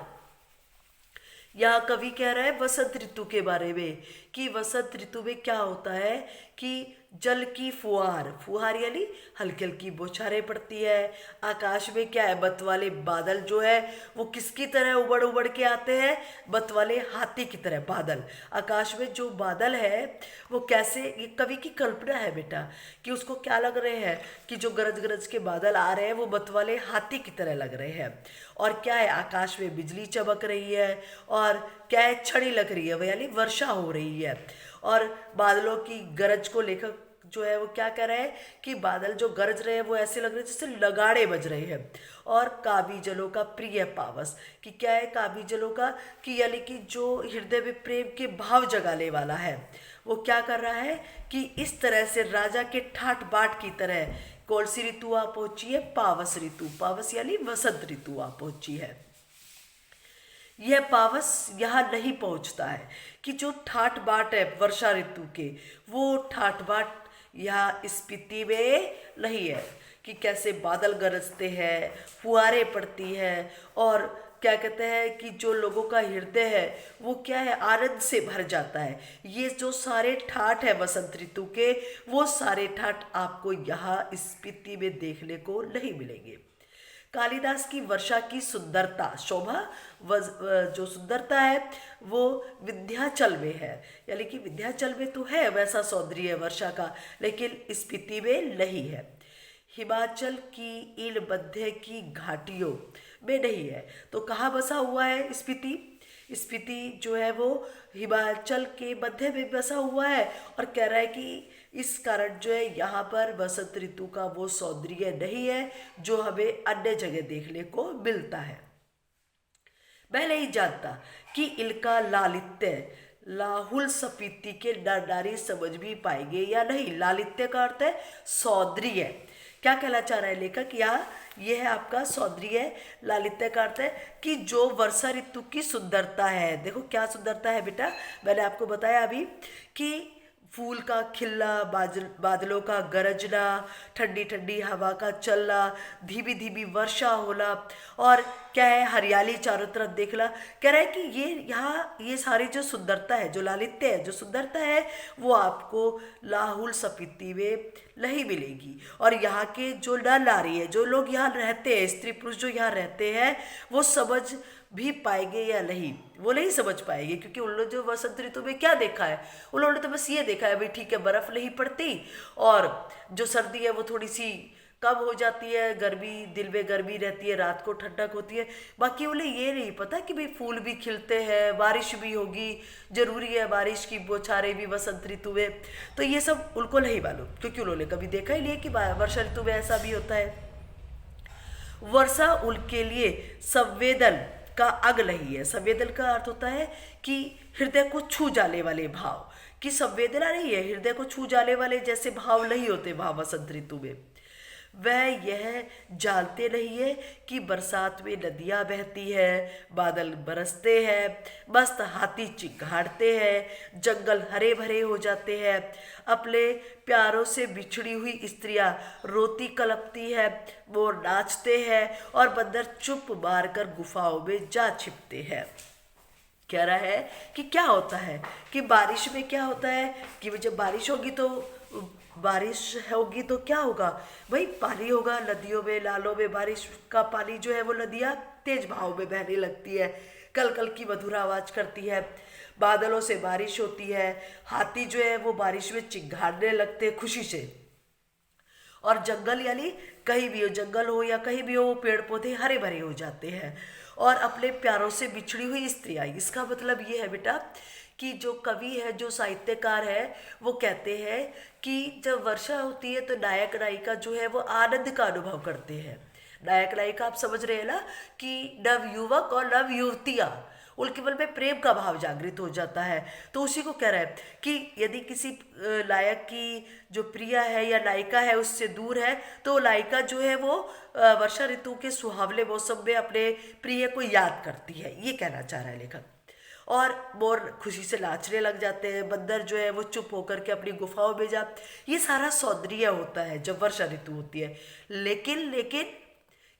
यहाँ कवि कह रहा है वसंत ऋतु के बारे में कि वसंत ऋतु में क्या होता है कि जल की फुहार यानी हल्की हल्की बौछारें पड़ती है। आकाश में क्या है, बत वाले बादल जो है वो किसकी तरह उबड़ उबड़ के आते हैं, बत वाले हाथी की तरह बादल। आकाश में जो बादल है वो कैसे, ये कवि की कल्पना है बेटा कि उसको क्या लग रहे हैं कि जो गरज गरज के बादल आ रहे हैं वो बत वाले हाथी की तरह लग रहे हैं। और क्या है, आकाश में बिजली चमक रही है और क्या है, छड़ी लग रही है, वह यानी वर्षा हो रही है। और बादलों की गरज को लेखक जो है वो क्या कह रहे हैं कि बादल जो गरज रहे हैं वो ऐसे लग रहे हैं जैसे लगाड़े बज रहे हैं। और कावी जलों का प्रिय पावस, कि क्या है कावी जलों का, कि यानी कि जो हृदय में प्रेम के भाव जगाने वाला है, वो क्या कर रहा है कि इस तरह से राजा के ठाठ बाट की तरह कौन सी ऋतु आ पहुंची है, पावस ऋतु। पावस यानी वसंत ऋतु आ पहुंची है। यह पावस यहाँ नहीं पहुंचता है कि जो ठाठ बाट है वर्षा ऋतु के, वो ठाठ बाट यहाँ स्पीति में नहीं है कि कैसे बादल गरजते हैं, फुहारें पड़ती हैं और क्या कहते हैं कि जो लोगों का हृदय है वो क्या है, आनंद से भर जाता है। ये जो सारे ठाठ है वसंत ऋतु के, वो सारे ठाठ आपको यहाँ स्पीति में देखने को नहीं मिलेंगे। कालिदास की वर्षा की सुंदरता, शोभा, जो सुंदरता है वो विंध्याचल में है, यानी कि विंध्याचल में तो है वैसा सौंदर्य वर्षा का, लेकिन स्पीति में नहीं है। हिमाचल की इन मध्य की घाटियों में नहीं है। तो कहाँ बसा हुआ है स्पीति? स्पीति जो है वो हिमाचल के मध्य में बसा हुआ है और कह रहा है कि इस कारण जो है यहाँ पर वसंत ऋतु का वो सौंदर्य नहीं है जो हमें अन्य जगह देखने को मिलता है। मैं नहीं जानता कि इनका लालित्य लाहुल स्पीति के नर नारी समझ भी पाएंगे या नहीं। लालित्य का अर्थ है सौंदर्य। क्या कहना चाह रहा है लेखक यहाँ, यह है आपका सौंदर्य। लालित्य का अर्थ है कि जो वर्षा ऋतु की सुंदरता है। देखो क्या सुंदरता है बेटा, मैंने आपको बताया अभी कि फूल का खिलना, बादलों का गरजना, ठंडी ठंडी हवा का चलना, धीमी धीमी वर्षा होना और क्या है हरियाली चारों तरफ देखना। कह रहा है कि ये यहाँ ये सारी जो सुंदरता है, जो लालित्य है, जो सुंदरता है वो आपको लाहुल स्पीति में नहीं मिलेगी। और यहाँ के जो नर नारी है, जो लोग यहाँ रहते हैं, स्त्री पुरुष जो यहाँ रहते हैं, वो समझ भी पाएंगे या नहीं, वो नहीं समझ पाएंगे, क्योंकि उन लोग जो वसंत ऋतु में क्या देखा है, उन्होंने तो बस ये देखा है भाई ठीक है बर्फ नहीं पड़ती और जो सर्दी है वो थोड़ी सी कब हो जाती है गर्मी, दिन में गर्मी रहती है, रात को ठंडक होती है। बाकी उन्हें ये नहीं पता कि भाई फूल भी खिलते हैं, बारिश भी होगी, जरूरी है बारिश की बौछारें भी वसंत ऋतु में। तो ये सब उनको नहीं मालूम, क्योंकि उन्होंने कभी देखा ही नहीं है कि वर्षा ऋतु में ऐसा भी होता है। वर्षा उनके लिए संवेदन का अंग नहीं है। संवेदन का अर्थ होता है कि हृदय को छू जाने वाले भाव की संवेदना नहीं है, हृदय को छू जाने वाले जैसे भाव नहीं होते वहां वसंत ऋतु में। वह यह जानते नहीं है कि बरसात में नदियां बहती है, बादल बरसते हैं, मस्त हाथी चिंगाड़ते हैं, जंगल हरे भरे हो जाते हैं, अपने प्यारों से बिछड़ी हुई स्त्रियां रोती कलपती है, मोर नाचते हैं और बंदर चुप मारकर गुफाओं में जा छिपते हैं। कह रहा है कि क्या होता है कि बारिश में क्या होता है कि जब बारिश होगी तो क्या होगा भाई, पानी होगा नदियों में, नालों में। बारिश का पानी जो है वो नदियाँ तेज बहाव में बहने लगती है, कल कल की मधुर आवाज करती है, बादलों से बारिश होती है, हाथी जो है वो बारिश में चिंगाड़ने लगते हैं खुशी से। और जंगल यानी कहीं भी हो, जंगल हो या कहीं भी हो, वो पेड़ पौधे हरे भरे हो जाते हैं। और अपने प्यारों से बिछड़ी हुई स्त्रियां, इसका मतलब ये है बेटा कि जो कवि है, जो साहित्यकार है, वो कहते हैं कि जब वर्षा होती है तो नायक नायिका जो है वो आनंद का अनुभव करते हैं। नायक नायिका आप समझ रहे हैं ना कि नव युवक और नव युवतियाँ, उनके मन में प्रेम का भाव जागृत हो जाता है। तो उसी को कह रहा है कि यदि किसी नायक की जो प्रिया है या नायिका है उससे दूर है, तो नायिका जो है वो वर्षा ऋतु के सुहावले मौसम में अपने प्रिय को याद करती है, ये कहना चाह रहा है लेखक। और मोर खुशी से नाचने लग जाते हैं, बंदर जो है वो चुप होकर के अपनी गुफाओं में जा, ये सारा सौंदर्य होता है जब वर्षा ऋतु होती है। लेकिन लेकिन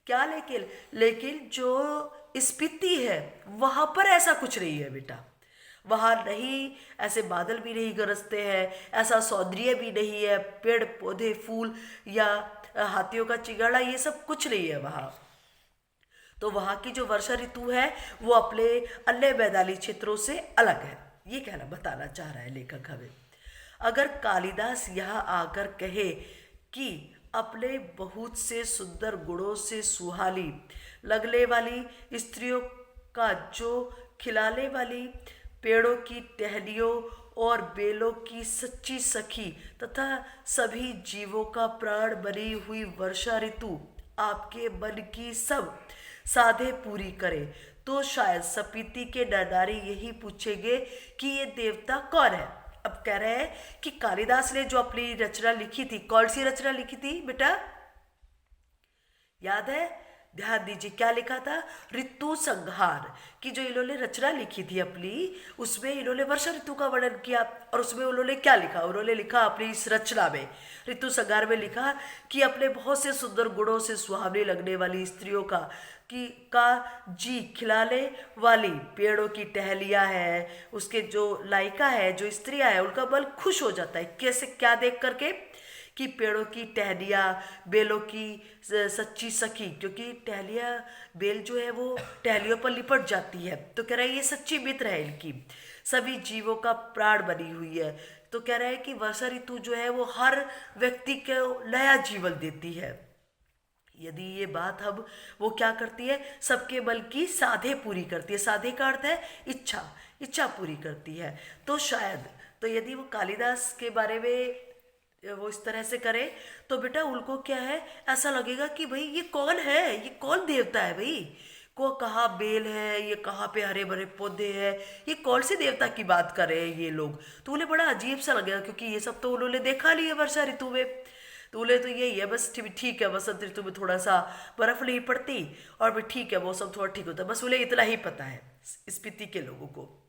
क्या लेकिन लेकिन जो स्पीति है वहां पर ऐसा कुछ नहीं है बेटा। वहां नहीं, ऐसे बादल भी नहीं गरजते हैं, ऐसा सौंदर्य भी नहीं है, पेड़ पौधे फूल या हाथियों का चिंगाड़ा, ये सब कुछ नहीं है वहां। तो वहां की जो वर्षा ऋतु है वो अपने अन्य मैदानी क्षेत्रों से अलग है, ये कहना बताना चाह रहा है लेखक हमें। अगर कालिदास यहाँ आकर कहे कि अपने बहुत से सुंदर गुणों से सुहाली लगने वाली स्त्रियों का जो खिलाने वाली पेड़ों की टहनियों और बेलों की सच्ची सखी तथा सभी जीवों का प्राण बनी हुई वर्षा ऋतु आपके मन की सब साधे पूरी करे, तो शायद सपीति के नरनारी यही पूछेंगे कि ये देवता कौन है। अब कह रहे हैं कि कालिदास ने जो अपनी रचना लिखी थी, कौन सी रचना लिखी थी बेटा, याद है? ध्यान दीजिए क्या लिखा था, ऋतु संहार की जो इन्होंने रचना लिखी थी अपनी, उसमें इन्होंने वर्षा ऋतु का वर्णन किया। और उसमें उन्होंने क्या लिखा, उन्होंने लिखा अपनी इस रचना में, ऋतु संहार में लिखा कि अपने बहुत से सुंदर गुणों से सुहावनी लगने वाली स्त्रियों का जी खिलाने वाली पेड़ों की टहलियाँ है, उसके जो लाइका है, जो स्त्रियाँ है, उनका बल खुश हो जाता है। कैसे, क्या देख करके कि पेड़ों की टहनियाँ, बेलों की सच्ची सखी, क्योंकि टहलियाँ बेल जो है वो टहलियों पर लिपट जाती है, तो कह रहा है ये सच्ची मित्र है इनकी, सभी जीवों का प्राण बनी हुई है। तो कह रहा है कि वर्षा ऋतु जो है वो हर व्यक्ति को नया जीवन देती है। यदि ये बात हम, वो क्या करती है, सबके बल की साधे पूरी करती है। साधे का अर्थ है इच्छा पूरी करती है। तो शायद, तो यदि वो कालिदास के बारे में वो इस तरह से करे तो बेटा उनको क्या है, ऐसा लगेगा कि भाई ये कौन है, ये कौन देवता है भाई, को कहाँ बेल है, ये कहाँ पे हरे भरे पौधे हैं, ये कौन से देवता की बात कर रहे हैं ये लोग। तो उन्हें बड़ा अजीब सा लगेगा, क्योंकि ये सब तो उन्होंने देखा नहीं है वर्षा ऋतु में। तो उन्हें तो यही है बस, ठीक है वसंत ऋतु में थोड़ा सा बर्फ नहीं पड़ती और फिर ठीक है मौसम थोड़ा ठीक होता है, बस उन्हें इतना ही पता है स्पीति के लोगों को।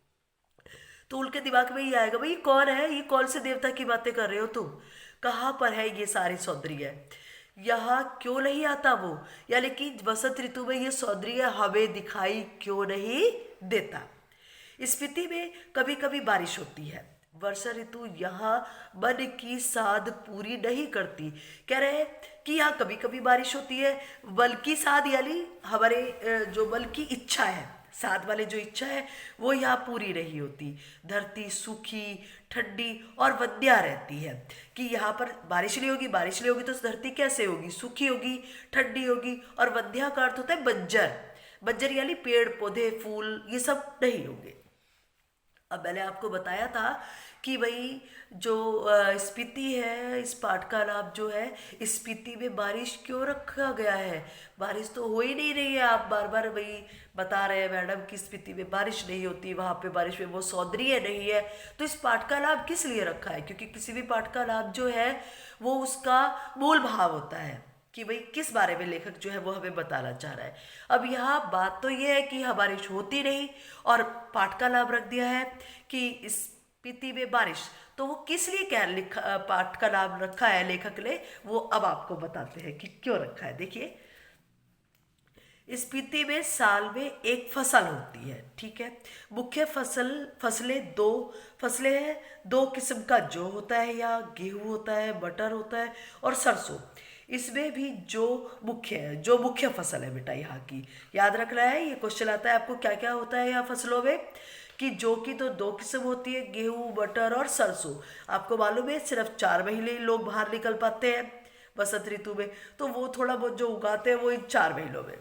तो उनके दिमाग में ये आएगा भाई कौन है, ये कौन से देवता की बातें कर रहे हो तुम, कहाँ पर है ये सारी सौंदर्य, यहाँ क्यों नहीं आता वो, यानी कि वसंत ऋतु में ये सौंदर्य हमें दिखाई क्यों नहीं देता। स्पीति में कभी कभी बारिश होती है, वर्षा ऋतु यहाँ मन की साध पूरी नहीं करती। कह रहे हैं कि यहाँ कभी कभी बारिश होती है, बल की साध यानी हमारे जो बल की इच्छा है, साथ वाले जो इच्छा है वो यहाँ पूरी नहीं होती। धरती सूखी, ठंडी और वंध्या रहती है कि यहाँ पर बारिश नहीं होगी। बारिश नहीं होगी तो धरती कैसे होगी? सूखी होगी, ठंडी होगी। और वंध्या का अर्थ होता है बंजर। बंजर यानी पेड़ पौधे फूल ये सब नहीं होंगे। अब मैंने आपको बताया था कि भाई जो स्पीति है, इस पाठ का नाम जो है, स्पीति में बारिश क्यों रखा गया है? बारिश तो हो ही नहीं रही है। आप बार बार वही बता रहे हैं मैडम कि स्पीति में बारिश नहीं होती, वहाँ पे बारिश में वो सौंदर्य नहीं है। तो इस पाठ का नाम किस लिए रखा है? क्योंकि किसी भी पाठ का नाम जो है वो उसका मूल भाव होता है कि भाई किस बारे में लेखक जो है वो हमें बताना चाह रहा है। अब यहाँ बात तो ये है कि यहाँ बारिश होती नहीं और पाठ का नाम रख दिया है कि स्पीति में बारिश। तो वो किस लिए क्या लिखा, पाठ का नाम रखा है लेखक ने, वो अब आपको बताते हैं कि क्यों रखा है। देखिए, स्पीति में साल में एक फसल होती है, ठीक है। मुख्य फसलें हैं। दो किस्म का जौ होता है या गेहूं होता है, मटर होता है और सरसों। इसमें भी जो मुख्य फसल है बेटा यहाँ की, याद रखना है। ये क्वेश्चन आता है आपको क्या क्या होता है यहाँ फसलों में, कि जौ की तो दो किस्म होती है, गेहूं, मटर और सरसों। आपको मालूम है सिर्फ 4 महीने लोग बाहर निकल पाते हैं बसंत ऋतु में, तो वो थोड़ा बहुत जो उगाते हैं वो इन 4 महीनों में।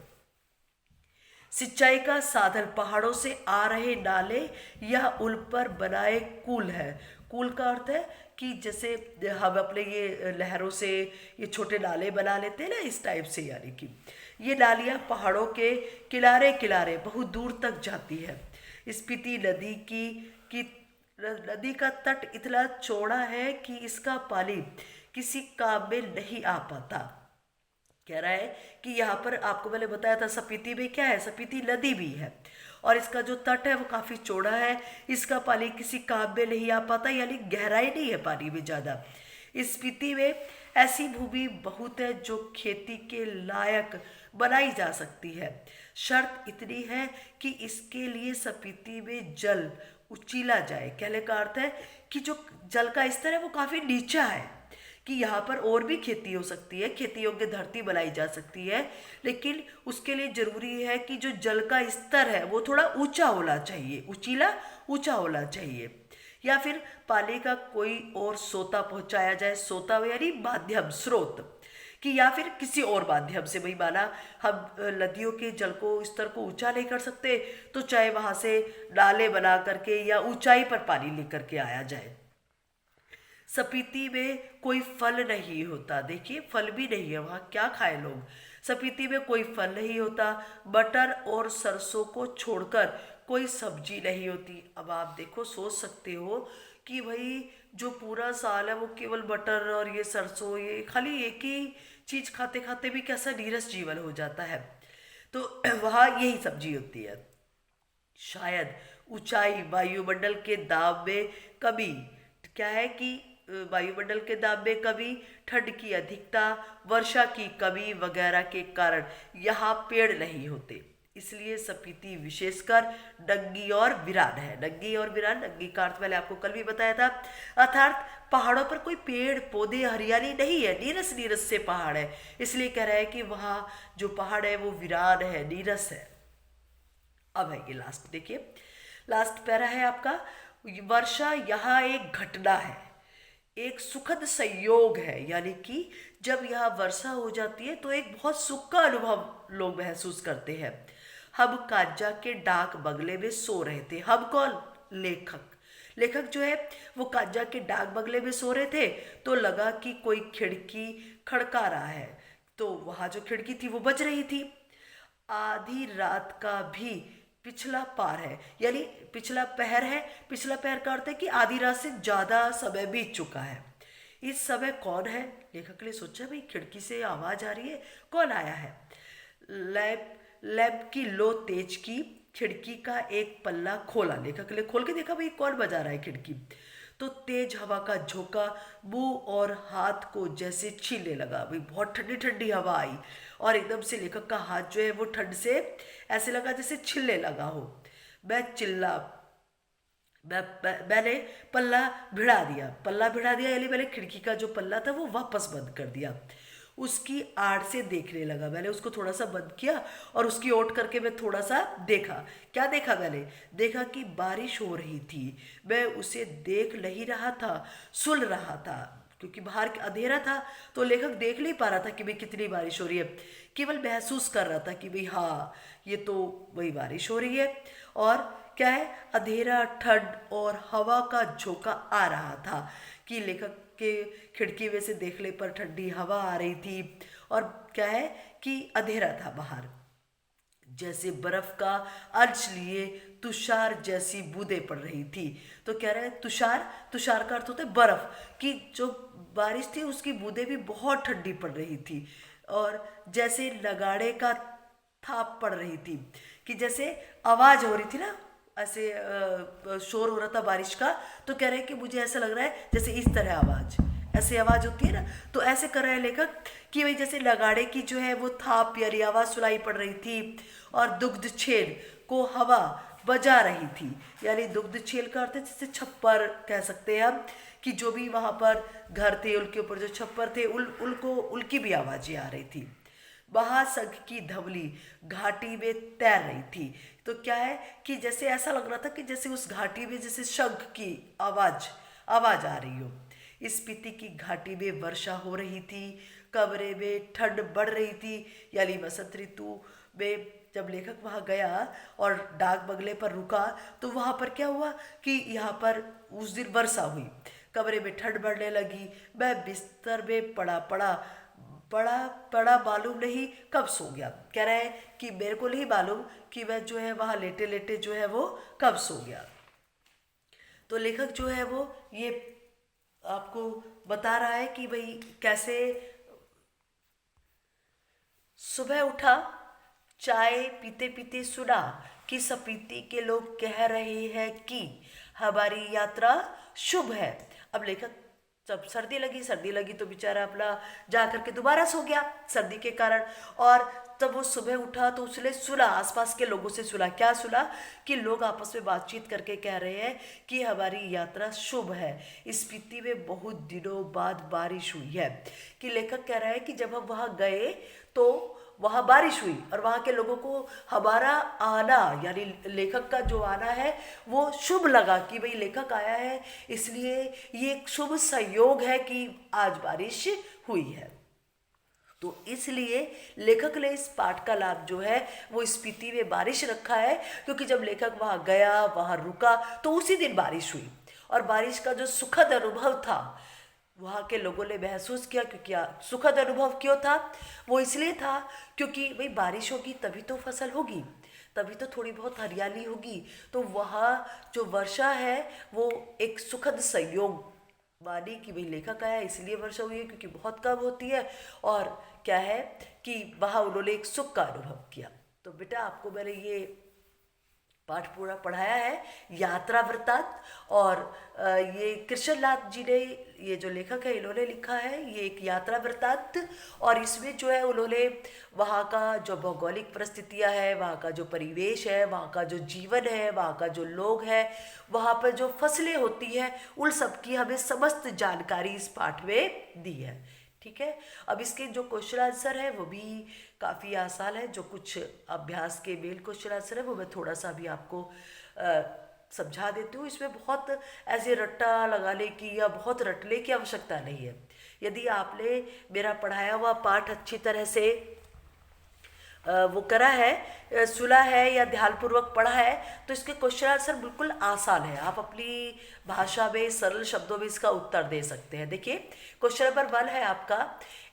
सिंचाई का साधन पहाड़ों से आ रहे नाले या उन पर बनाए कुल है। कुल का अर्थ है कि जैसे हम अपने ये लहरों से ये छोटे नाले बना लेते हैं ना, इस टाइप से, यानी कि ये नालियाँ पहाड़ों के किनारे किनारे बहुत दूर तक जाती है। स्पीति नदी का तट इतना चौड़ा है कि इसका पानी किसी काम में नहीं आ पाता। कह रहा है कि यहाँ पर आपको मैंने बताया था स्पीति में क्या है, स्पीति नदी भी है और इसका जो तट है वो काफ़ी चौड़ा है। इसका पानी किसी काम में नहीं आ पाता, यानी गहराई नहीं है पानी में ज़्यादा। स्पीति में ऐसी भूमि बहुत है जो खेती के लायक बनाई जा सकती है। शर्त इतनी है कि इसके लिए स्पीति में जल उचीला जाए। कहने का अर्थ है कि जो जल का स्तर है वो काफ़ी नीचा है, कि यहाँ पर और भी खेती हो सकती है, खेती योग्य धरती बनाई जा सकती है, लेकिन उसके लिए जरूरी है कि जो जल का स्तर है वो थोड़ा ऊंचा होना चाहिए, उचीला ऊंचा होना चाहिए। या फिर पानी का कोई और सोता पहुंचाया जाए, सोता यानी माध्यम, स्रोत, कि या फिर किसी और माध्यम से, वही माना हम नदियों के जल को स्तर को ऊंचा नहीं कर सकते तो चाहे वहाँ से नाले बना करके या ऊंचाई पर पानी लेकर के आया जाए। स्पीति में कोई फल नहीं होता। देखिए, फल भी नहीं है वहाँ, क्या खाए लोग। स्पीति में कोई फल नहीं होता। मटर और सरसों को छोड़कर कोई सब्जी नहीं होती। अब आप देखो, सोच सकते हो कि भाई जो पूरा साल है वो केवल मटर और ये सरसों, ये खाली एक ही चीज़ खाते खाते भी कैसा नीरस जीवन हो जाता है। तो वहाँ यही सब्जी होती है। शायद ऊंचाई, वायुमंडल के दाब में कमी, क्या है कि वायुमंडल के दाब में कमी, ठंड की अधिकता, वर्षा की कमी वगैरह के कारण यहाँ पेड़ नहीं होते। इसलिए स्पीति विशेषकर नंगी और वीरान है। नंगी और वीरान, नंगी का अर्थ मैंने आपको कल भी बताया था, अर्थात पहाड़ों पर कोई पेड़ पौधे हरियाली नहीं है, नीरस नीरस से पहाड़ है। इसलिए कह रहा है कि वहाँ जो पहाड़ है वो वीरान है, नीरस है। अब है ये लास्ट, देखिए लास्ट पैरा है आपका। वर्षा यहाँ एक घटना है, एक सुखद संयोग है, यानी कि जब यहाँ वर्षा हो जाती है तो एक बहुत सुख का अनुभव लोग महसूस करते हैं। हम काजा के डाक बंगले में सो रहे थे। हम कौन? लेखक जो है वो काजा के डाक बंगले में सो रहे थे, तो लगा कि कोई खिड़की खड़का रहा है। तो वहाँ जो खिड़की थी वो बज रही थी। आधी रात का भी पिछला पार है, यानी पिछला पहर है। पिछला पहर का अर्थ है कि आधी रात से ज़्यादा समय बीत चुका है। इस समय कौन है? लेखक ने सोचा भाई खिड़की से आवाज़ आ रही है, कौन आया है? लैंप की लो तेज की, खिड़की का एक पल्ला खोला। लेखक ने खोल के देखा भाई कौन बजा रहा है खिड़की। तो तेज हवा का झोंका मुंह और हाथ को जैसे छीलने लगा। भाई बहुत ठंडी ठंडी हवा आई और एकदम से लेखक का हाथ जो है वो ठंड से ऐसे लगा जैसे छिलने लगा हो। मैंने पल्ला भिड़ा दिया यानी मैंने खिड़की का जो पल्ला था वो वापस बंद कर दिया। उसकी आड़ से देखने लगा। मैंने उसको थोड़ा सा बंद किया और उसकी ओट करके मैं थोड़ा सा देखा। क्या देखा मैंने? देखा कि बारिश हो रही थी। मैं उसे देख नहीं रहा था, सुन रहा था, क्योंकि बाहर अंधेरा था तो लेखक देख नहीं पा रहा था कि भाई कितनी बारिश हो रही है। केवल महसूस कर रहा था कि भाई हाँ, ये तो वही बारिश हो रही है। और क्या है, अंधेरा, ठंड और हवा का झोंका आ रहा था कि लेखक के खिड़की में से देखने पर ठंडी हवा आ रही थी। और क्या है कि अंधेरा था बाहर, जैसे बर्फ का अंश लिए तुषार जैसी बूंदें पड़ रही थी। तो कह रहे हैं तुषार, तुषार का अर्थ होता है बर्फ की। जो बारिश थी उसकी बूंदें भी बहुत ठंडी पड़ रही थी और जैसे नगाड़े का थाप पड़ रही थी, कि जैसे आवाज हो रही थी ना, ऐसे शोर हो रहा था बारिश का। तो कह रहे हैं कि मुझे ऐसा लग रहा है जैसे इस तरह आवाज, ऐसे आवाज होती है ना, तो ऐसे कर रहे हैं लेखक कि भाई जैसे नगाड़े की जो है वो थाप यानी आवाज सुनाई पड़ रही थी और दुग्ध छेल को हवा बजा रही थी। यानी दुग्ध छेल का अर्थ है जैसे छप्पर कह सकते हैं हम, कि जो भी वहां पर घर थे उनके ऊपर जो छप्पर थे उनको उनकी भी आवाजें आ रही थी। महाशंख की धवली घाटी में तैर रही थी। तो क्या है कि जैसे ऐसा लग रहा था कि जैसे उस घाटी में जैसे शंख की आवाज आवाज आ रही हो। स्पीति की घाटी में वर्षा हो रही थी, कमरे में ठंड बढ़ रही थी। यानी बसंत ऋतु में जब लेखक वहां गया और डाक बंगले पर रुका तो वहां पर क्या हुआ कि यहाँ पर उस दिन वर्षा हुई, कमरे में ठंड बढ़ने लगी। मैं बिस्तर में पड़ा पड़ा पड़ा पड़ा मालूम नहीं कब सो गया। कह रहा है कि मेरे को नहीं मालूम कि मैं जो है वहां लेटे लेटे जो है वो कब सो गया। तो लेखक जो है वो ये आपको बता रहा है कि भाई कैसे सुबह उठा, चाय पीते पीते सुना कि स्पीति के लोग कह रहे हैं कि हमारी यात्रा शुभ है। अब लेखक जब सर्दी लगी तो बेचारा अपना जा करके दोबारा सो गया सर्दी के कारण। और तब वो सुबह उठा तो उसने सुना, आसपास के लोगों से सुना। क्या सुना? कि लोग आपस में बातचीत करके कह रहे हैं कि हमारी यात्रा शुभ है, स्पीति में बहुत दिनों बाद बारिश हुई है। कि लेखक कह रहा है कि जब हम वहाँ गए तो वहाँ बारिश हुई और वहाँ के लोगों को हमारा आना, यानी लेखक का जो आना है वो शुभ लगा कि भाई लेखक आया है, इसलिए ये एक शुभ संयोग है कि आज बारिश हुई है। तो इसलिए लेखक ने इस पाठ का लाभ जो है वो स्पीति में बारिश रखा है, क्योंकि जब लेखक वहाँ गया, वहाँ रुका तो उसी दिन बारिश हुई। और बारिश का जो सुखद अनुभव था वहाँ के लोगों ने महसूस किया। क्योंकि सुखद अनुभव क्यों था? वो इसलिए था क्योंकि भाई बारिश होगी तभी तो फसल होगी, तभी तो थोड़ी बहुत हरियाली होगी। तो वहाँ जो वर्षा है वो एक सुखद संयोग मानी कि भाई लेखक आया इसलिए वर्षा हुई है, क्योंकि बहुत कम होती है। और क्या है कि वहाँ उन्होंने एक सुख का अनुभव किया। तो बेटा आपको मैंने ये पाठ पूरा पढ़ाया है, यात्रा वृत्तांत। और ये कृष्णनाथ जी ने, ये जो लेखक है इन्होंने लिखा है ये एक यात्रा वृत्तांत। और इसमें जो है उन्होंने वहाँ का जो भौगोलिक परिस्थितियाँ है, वहाँ का जो परिवेश है, वहाँ का जो जीवन है, वहाँ का जो लोग है, वहाँ पर जो फसलें होती हैं, उन सब की हमें समस्त जानकारी इस पाठ में दी है। ठीक है। अब इसके जो क्वेश्चन आंसर है वो भी काफ़ी आसान है। जो कुछ अभ्यास के मेल क्वेश्चन आंसर है वो मैं थोड़ा सा भी आपको समझा देती हूँ। इसमें बहुत ऐसे रट्टा लगाने की या बहुत रटने की आवश्यकता नहीं है। यदि आपने मेरा पढ़ाया हुआ पाठ अच्छी तरह से वो करा है, सुना है या ध्यानपूर्वक पढ़ा है, तो इसके क्वेश्चन आंसर बिल्कुल आसान है। आप अपनी भाषा में सरल शब्दों में इसका उत्तर दे सकते हैं। देखिए क्वेश्चन नंबर 1 है आपका,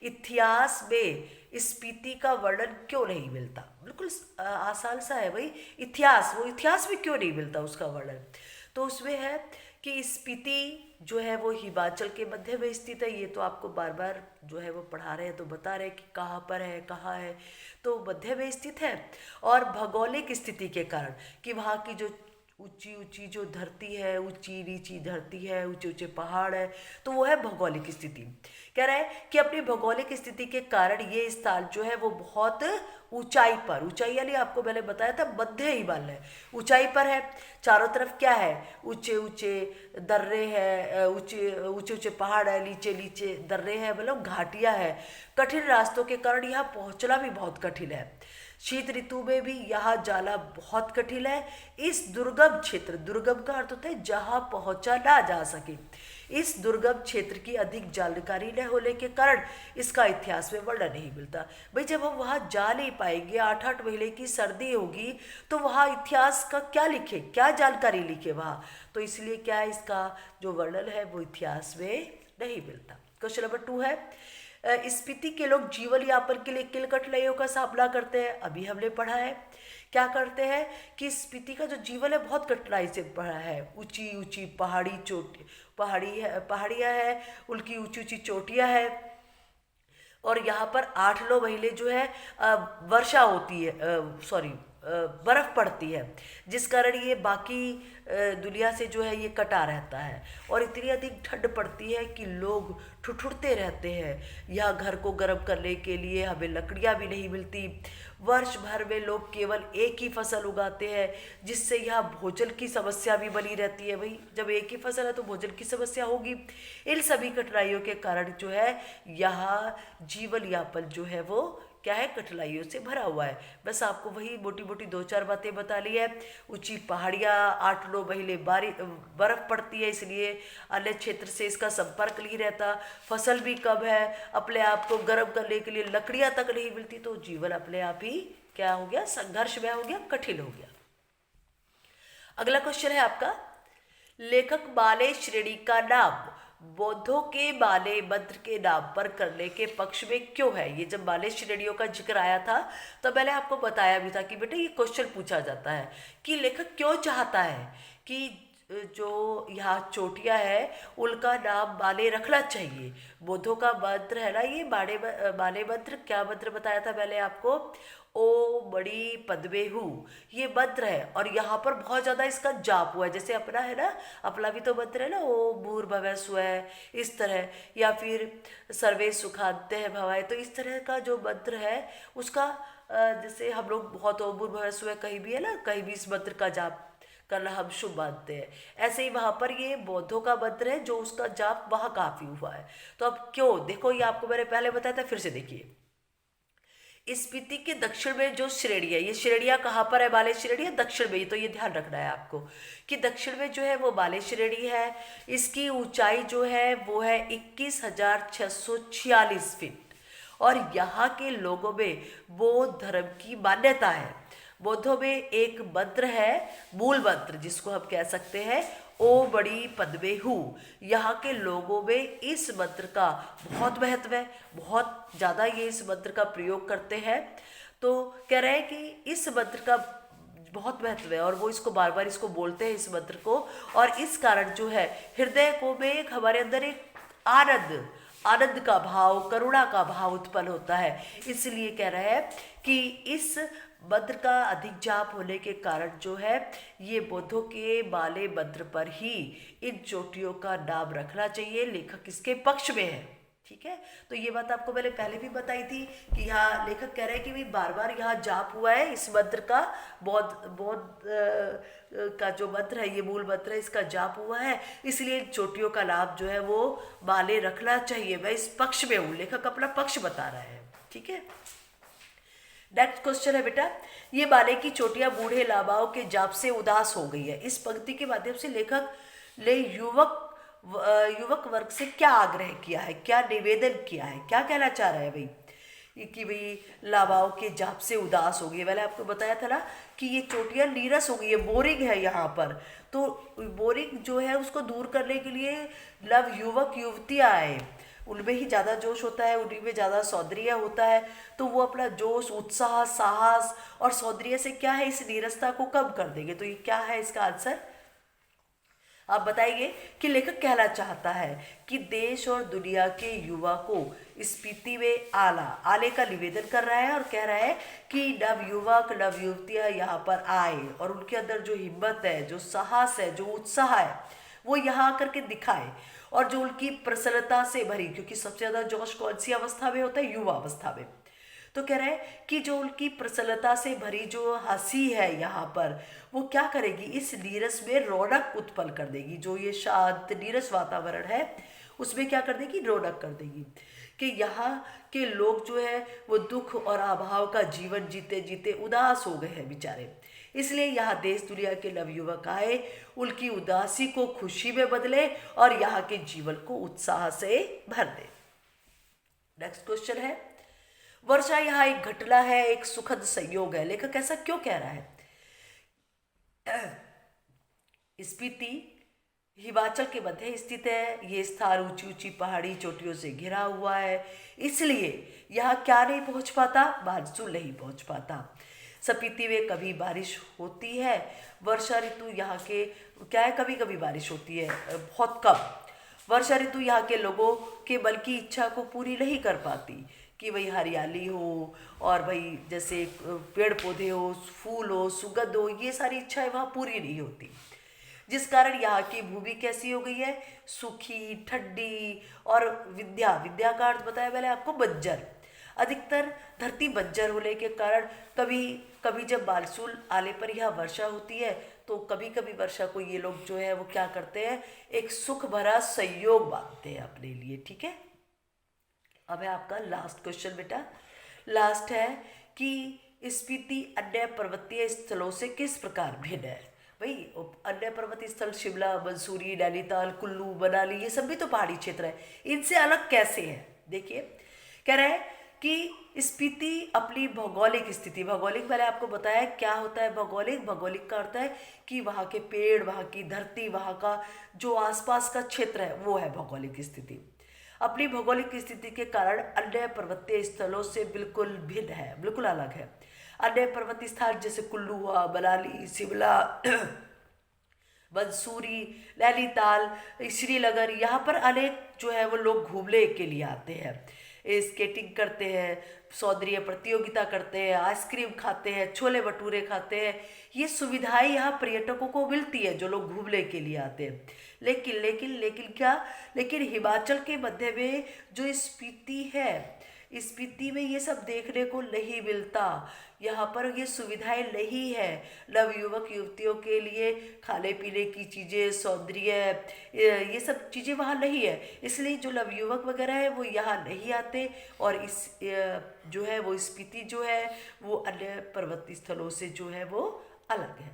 इतिहास में स्पीति का वर्णन क्यों नहीं मिलता? बिल्कुल आसान सा है भाई, इतिहास, वो इतिहास में क्यों नहीं मिलता उसका वर्णन? तो उसमें है कि स्पीति जो है वो हिमाचल के मध्य में स्थित है। ये तो आपको बार बार जो है वो पढ़ा रहे हैं तो बता रहे हैं कि कहाँ पर है, कहाँ है, तो मध्य में स्थित है। और भौगोलिक स्थिति के कारण कि वहाँ की जो ऊंची ऊंची जो धरती है, ऊंची नीची धरती है, ऊंचे ऊंचे पहाड़ है, तो वो है भौगोलिक स्थिति। कह रहा है कि अपनी भौगोलिक स्थिति के कारण ये स्थान जो है वो बहुत ऊंचाई पर, ऊंचाई यानी आपको मैंने बताया था मध्य हिमालय, ऊंचाई पर है। चारों तरफ क्या है, ऊंचे ऊंचे दर्रे हैं, ऊंचे ऊंचे ऊंचे पहाड़ है, नीचे नीचे दर्रे हैं, मतलब घाटियां है। कठिन रास्तों के कारण यहाँ पहुंचना भी बहुत कठिन है। शीत ऋतु में भी यहाँ जाना बहुत कठिन है। इस दुर्गम क्षेत्र, दुर्गम का अर्थ होता है जहाँ पहुंचा ना जा सके, इस दुर्गम क्षेत्र की अधिक जानकारी न होने के कारण इसका इतिहास में वर्णन नहीं मिलता। भाई जब हम वहाँ जा नहीं पाएंगे, 8-8 महीने की सर्दी होगी, तो वहाँ इतिहास का क्या लिखे, क्या जानकारी लिखे वहाँ, तो इसलिए क्या है, इसका जो वर्णन है वो इतिहास में नहीं मिलता। क्वेश्चन नंबर 2 है, स्पीति के लोग जीवन यापन के लिए किन कठिनाइयों का सामना करते हैं। अभी हमने पढ़ा है क्या करते हैं कि स्पीति का जो जीवन है बहुत कठिनाई से पड़ा है। ऊंची ऊंची पहाड़ी चोटी, पहाड़ियाँ हैं, उनकी ऊंची ऊंची चोटियाँ हैं, और यहाँ पर 8-9 महीने जो है वर्षा होती है, सॉरी बर्फ पड़ती है, जिस कारण ये बाकी दुनिया से जो है ये कटा रहता है, और इतनी अधिक ठंड पड़ती है कि लोग ठिठुरते रहते हैं। यहाँ घर को गर्म करने के लिए हमें लकड़ियाँ भी नहीं मिलती। वर्ष भर में लोग केवल एक ही फसल उगाते हैं, जिससे यहाँ भोजन की समस्या भी बनी रहती है। भाई जब एक ही फसल है तो भोजन की समस्या होगी। इन सभी कठिनाइयों के कारण जो है यहाँ जीवन यापन जो है वो क्या है, कठिनाइयों से भरा हुआ है। बस आपको वही मोटी मोटी 2-4 बातें बता ली है। ऊंची पहाड़ियाँ, 8-9 महीने बर्फ पड़ती है, इसलिए अन्य क्षेत्र से इसका संपर्क नहीं रहता। फसल भी कम है, अपने आप को गर्म करने के लिए लकड़ियाँ तक नहीं मिलती, तो जीवन अपने आप ही क्या हो गया, संघर्षमय हो गया, कठिन हो गया। अगला क्वेश्चन है आपका, लेखक माले श्रेणी का नाम बौद्धों के माले मंत्र के नाम पर करने के पक्ष में क्यों है। ये जब माले श्रेणियों का जिक्र आया था तो मैंने आपको बताया भी था कि बेटा ये क्वेश्चन पूछा जाता है कि लेखक क्यों चाहता है कि जो यहाँ चोटियाँ है उनका नाम माले रखना चाहिए। बौद्धों का मंत्र है ना ये माले मंत्र, क्या मंत्र बताया था मैंने आपको, ओ बड़ी पद्मे हूँ, ये मंत्र है। और यहाँ पर बहुत ज़्यादा इसका जाप हुआ है, जैसे अपना है ना, अपना भी तो मंत्र है ना, ओ भूर्भुवः स्वः, इस तरह, या फिर सर्वे सुखान्ते भवाय, तो इस तरह का जो मंत्र है उसका जैसे हम लोग बहुत ओ भूर्भुवः स्वः कहीं भी है ना, कहीं भी इस मंत्र का जाप करना हम शुभ मानते हैं। ऐसे ही वहाँ पर ये बौद्धों का मंत्र है जो उसका जाप वहाँ काफ़ी हुआ है। तो अब क्यों, देखो ये आपको मैंने पहले बताया था, फिर से देखिए। स्पीति के दक्षिण में जो श्रेणी है, ये श्रेणियाँ कहाँ पर है, माले श्रेणी है दक्षिण में ही, तो ये ध्यान रखना है आपको कि दक्षिण में जो है वो माले श्रेणी है। इसकी ऊंचाई जो है वो है 21,646 फीट, और यहाँ के लोगों में बौद्ध धर्म की मान्यता है। बौद्धों में एक मंत्र है, मूल मंत्र, जिसको हम कह सकते हैं ओ बड़ी पद्मे हूँ। यहाँ के लोगों में इस मंत्र का बहुत महत्व है, बहुत ज़्यादा ये इस मंत्र का प्रयोग करते हैं। तो कह रहे हैं कि इस मंत्र का बहुत महत्व है और वो इसको बार बार इसको बोलते हैं इस मंत्र को, और इस कारण जो है हृदय को में एक हमारे अंदर एक आनंद का भाव, करुणा का भाव उत्पन्न होता है। इसलिए कह रहे हैं कि इस मंत्र का अधिक जाप होने के कारण जो है ये बौद्धों के माले मंत्र पर ही इन चोटियों का नाम रखना चाहिए। लेखक इसके पक्ष में है, ठीक है। तो ये बात आपको मैंने पहले भी बताई थी कि यहाँ लेखक कह रहे हैं कि भाई बार बार यहाँ जाप हुआ है इस मंत्र का, बौद्ध का जो मंत्र है, ये मूल मंत्र है, इसका जाप हुआ है, इसलिए चोटियों का नाम जो है वो माले रखना चाहिए। मैं इस पक्ष में हूँ, लेखक अपना पक्ष बता रहा है, ठीक है। नेक्स्ट क्वेश्चन है बेटा, ये माले की चोटियां बूढ़े लामाओं के जाप से उदास हो गई है। इस पंक्ति के माध्यम से लेखक ने युवक वर्ग से क्या आग्रह किया है, क्या निवेदन किया है, क्या कहना चाह रहा है भाई कि भाई लामाओं के जाप से उदास हो गई है। मैंने आपको बताया था ना कि ये चोटियां नीरस हो गई है, बोरिंग है यहाँ पर। तो बोरिंग जो है उसको दूर करने के लिए नव युवक युवतियाँ आए, उनमें ही ज़्यादा जोश होता है, उन्हीं में ज़्यादा सौंदर्य होता है, तो वो अपना जोश, उत्साह, साहस और सौंदर्य से क्या है इस नीरसता को कम कर देंगे। तो ये क्या है इसका आंसर, आप बताइए कि लेखक कहना चाहता है कि देश और दुनिया के युवा को स्पीति में आने का निवेदन कर रहा है, और कह रहा है कि नव युवक नव युवतियाँ यहाँ पर आए और उनके अंदर जो हिम्मत है, जो साहस है, जो उत्साह है, वो यहाँ आकर के दिखाए और जो उनकी प्रसन्नता से भरी, क्योंकि सबसे ज़्यादा जोश कौन सी अवस्था में होता है? युवा अवस्था में। तो कह रहे हैं कि जो उनकी प्रसन्नता से भरी जो हंसी है यहाँ पर, वो क्या करेगी? इस नीरस में रौनक उत्पन्न कर देगी। जो ये शांत नीरस वातावरण है उसमें क्या कर देगी? रौनक कर देगी। कि यहाँ के लोग जो है वो दुख और अभाव का जीवन जीते जीते उदास हो गए हैं बेचारे। इसलिए यहाँ देश दुनिया के नवयुवक आए, उनकी उदासी को खुशी में बदले और यहाँ के जीवन को उत्साह से भर दे। नेक्स्ट क्वेश्चन है, वर्षा यहाँ एक घटना है, एक सुखद संयोग है। लेखक ऐसा क्यों कह रहा है? स्पीति हिमाचल के मध्य स्थित है। ये स्थान ऊंची ऊंची पहाड़ी चोटियों से घिरा हुआ है, इसलिए यहाँ क्या नहीं पहुंच पाता? मानसून नहीं पहुंच पाता। स्पीति में कभी बारिश होती है। वर्षा ऋतु यहाँ के क्या है? कभी कभी बारिश होती है, बहुत कम। वर्षा ऋतु यहाँ के लोगों के मन की इच्छा को पूरी नहीं कर पाती कि भाई हरियाली हो और भाई जैसे पेड़ पौधे हो, फूल हो, सुगंध हो, ये सारी इच्छाएं वहाँ पूरी नहीं होती। जिस कारण यहाँ की भूमि कैसी हो गई है? सूखी, ठंडी और विद्या का अर्थ बताया मैंने आपको, बंजर। अधिकतर धरती बंजर होने के कारण कभी कभी जब मानसून आने पर यहाँ वर्षा होती है तो कभी कभी वर्षा को ये लोग जो है वो क्या करते हैं? एक सुख भरा संयोग मानते हैं अपने लिए। ठीक है, अब है आपका लास्ट क्वेश्चन बेटा। लास्ट है कि स्पीति अन्य पर्वतीय स्थलों से किस प्रकार भिन्न है? भाई अन्य पर्वतीय स्थल शिमला, मंसूरी, नैनीताल, कुल्लू, मनाली, ये सब भी तो पहाड़ी क्षेत्र है, इनसे अलग कैसे है? देखिए, कह रहे हैं कि स्पीति अपनी भौगोलिक स्थिति, भौगोलिक मैंने आपको बताया क्या होता है भौगोलिक? भौगोलिक का अर्थ है कि वहाँ के पेड़, वहाँ की धरती, वहाँ का जो आसपास का क्षेत्र है वो है भौगोलिक स्थिति। अपनी भौगोलिक स्थिति के कारण अन्य पर्वतीय स्थलों से बिल्कुल भिन्न है, बिल्कुल अलग है। अन्य पर्वतीय स्थान जैसे कुल्लू हुआ, मनाली, शिमला, मंसूरी, नैनीताल, श्रीनगर, यहाँ पर अनेक जो है वो लोग घूमने के लिए आते हैं। स्केटिंग करते हैं, सौंदर्य प्रतियोगिता करते हैं, आइसक्रीम खाते हैं, छोले भटूरे खाते हैं। ये सुविधाएं यहाँ पर्यटकों को मिलती है जो लोग घूमने के लिए आते हैं। लेकिन लेकिन लेकिन क्या? लेकिन हिमाचल के मध्य में जो स्पीति है, स्पीति में ये सब देखने को नहीं मिलता। यहाँ पर ये सुविधाएं नहीं है नवयुवक युवतियों के लिए, खाने पीने की चीज़ें, सौंदर्य, ये सब चीज़ें वहाँ नहीं है। इसलिए जो नवयुवक वगैरह है वो यहाँ नहीं आते और इस जो है वो स्पीति जो है वो अन्य पर्वतीय स्थलों से जो है वो अलग है।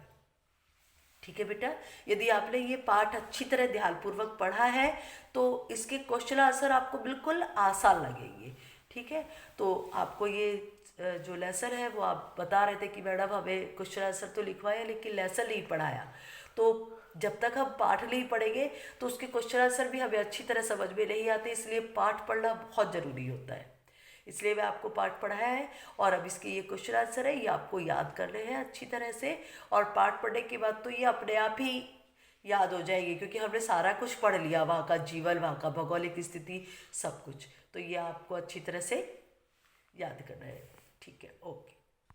ठीक है बेटा, यदि आपने ये पाठ अच्छी तरह ध्यानपूर्वक पढ़ा है तो इसके क्वेश्चन आंसर आपको बिल्कुल आसान लगेंगे। ठीक है, तो आपको ये जो लेसन है वो आप बता रहे थे कि मैडम हमें क्वेश्चन आंसर तो लिखवाया लेकिन लेसन नहीं पढ़ाया। तो जब तक हम पाठ नहीं पढ़ेंगे तो उसके क्वेश्चन आंसर भी हमें अच्छी तरह समझ में नहीं आते, इसलिए पाठ पढ़ना बहुत ज़रूरी होता है। इसलिए मैं आपको पाठ पढ़ाया है और अब इसके ये क्वेश्चन आंसर है, ये आपको याद करने हैं अच्छी तरह से। और पाठ पढ़ने के बाद तो ये अपने आप ही याद हो जाएगी क्योंकि हमने सारा कुछ पढ़ लिया, वहाँ का जीवन, वहाँ का भौगोलिक स्थिति, सब कुछ। तो ये आपको अच्छी तरह से याद करना है। ठीक है, ओके।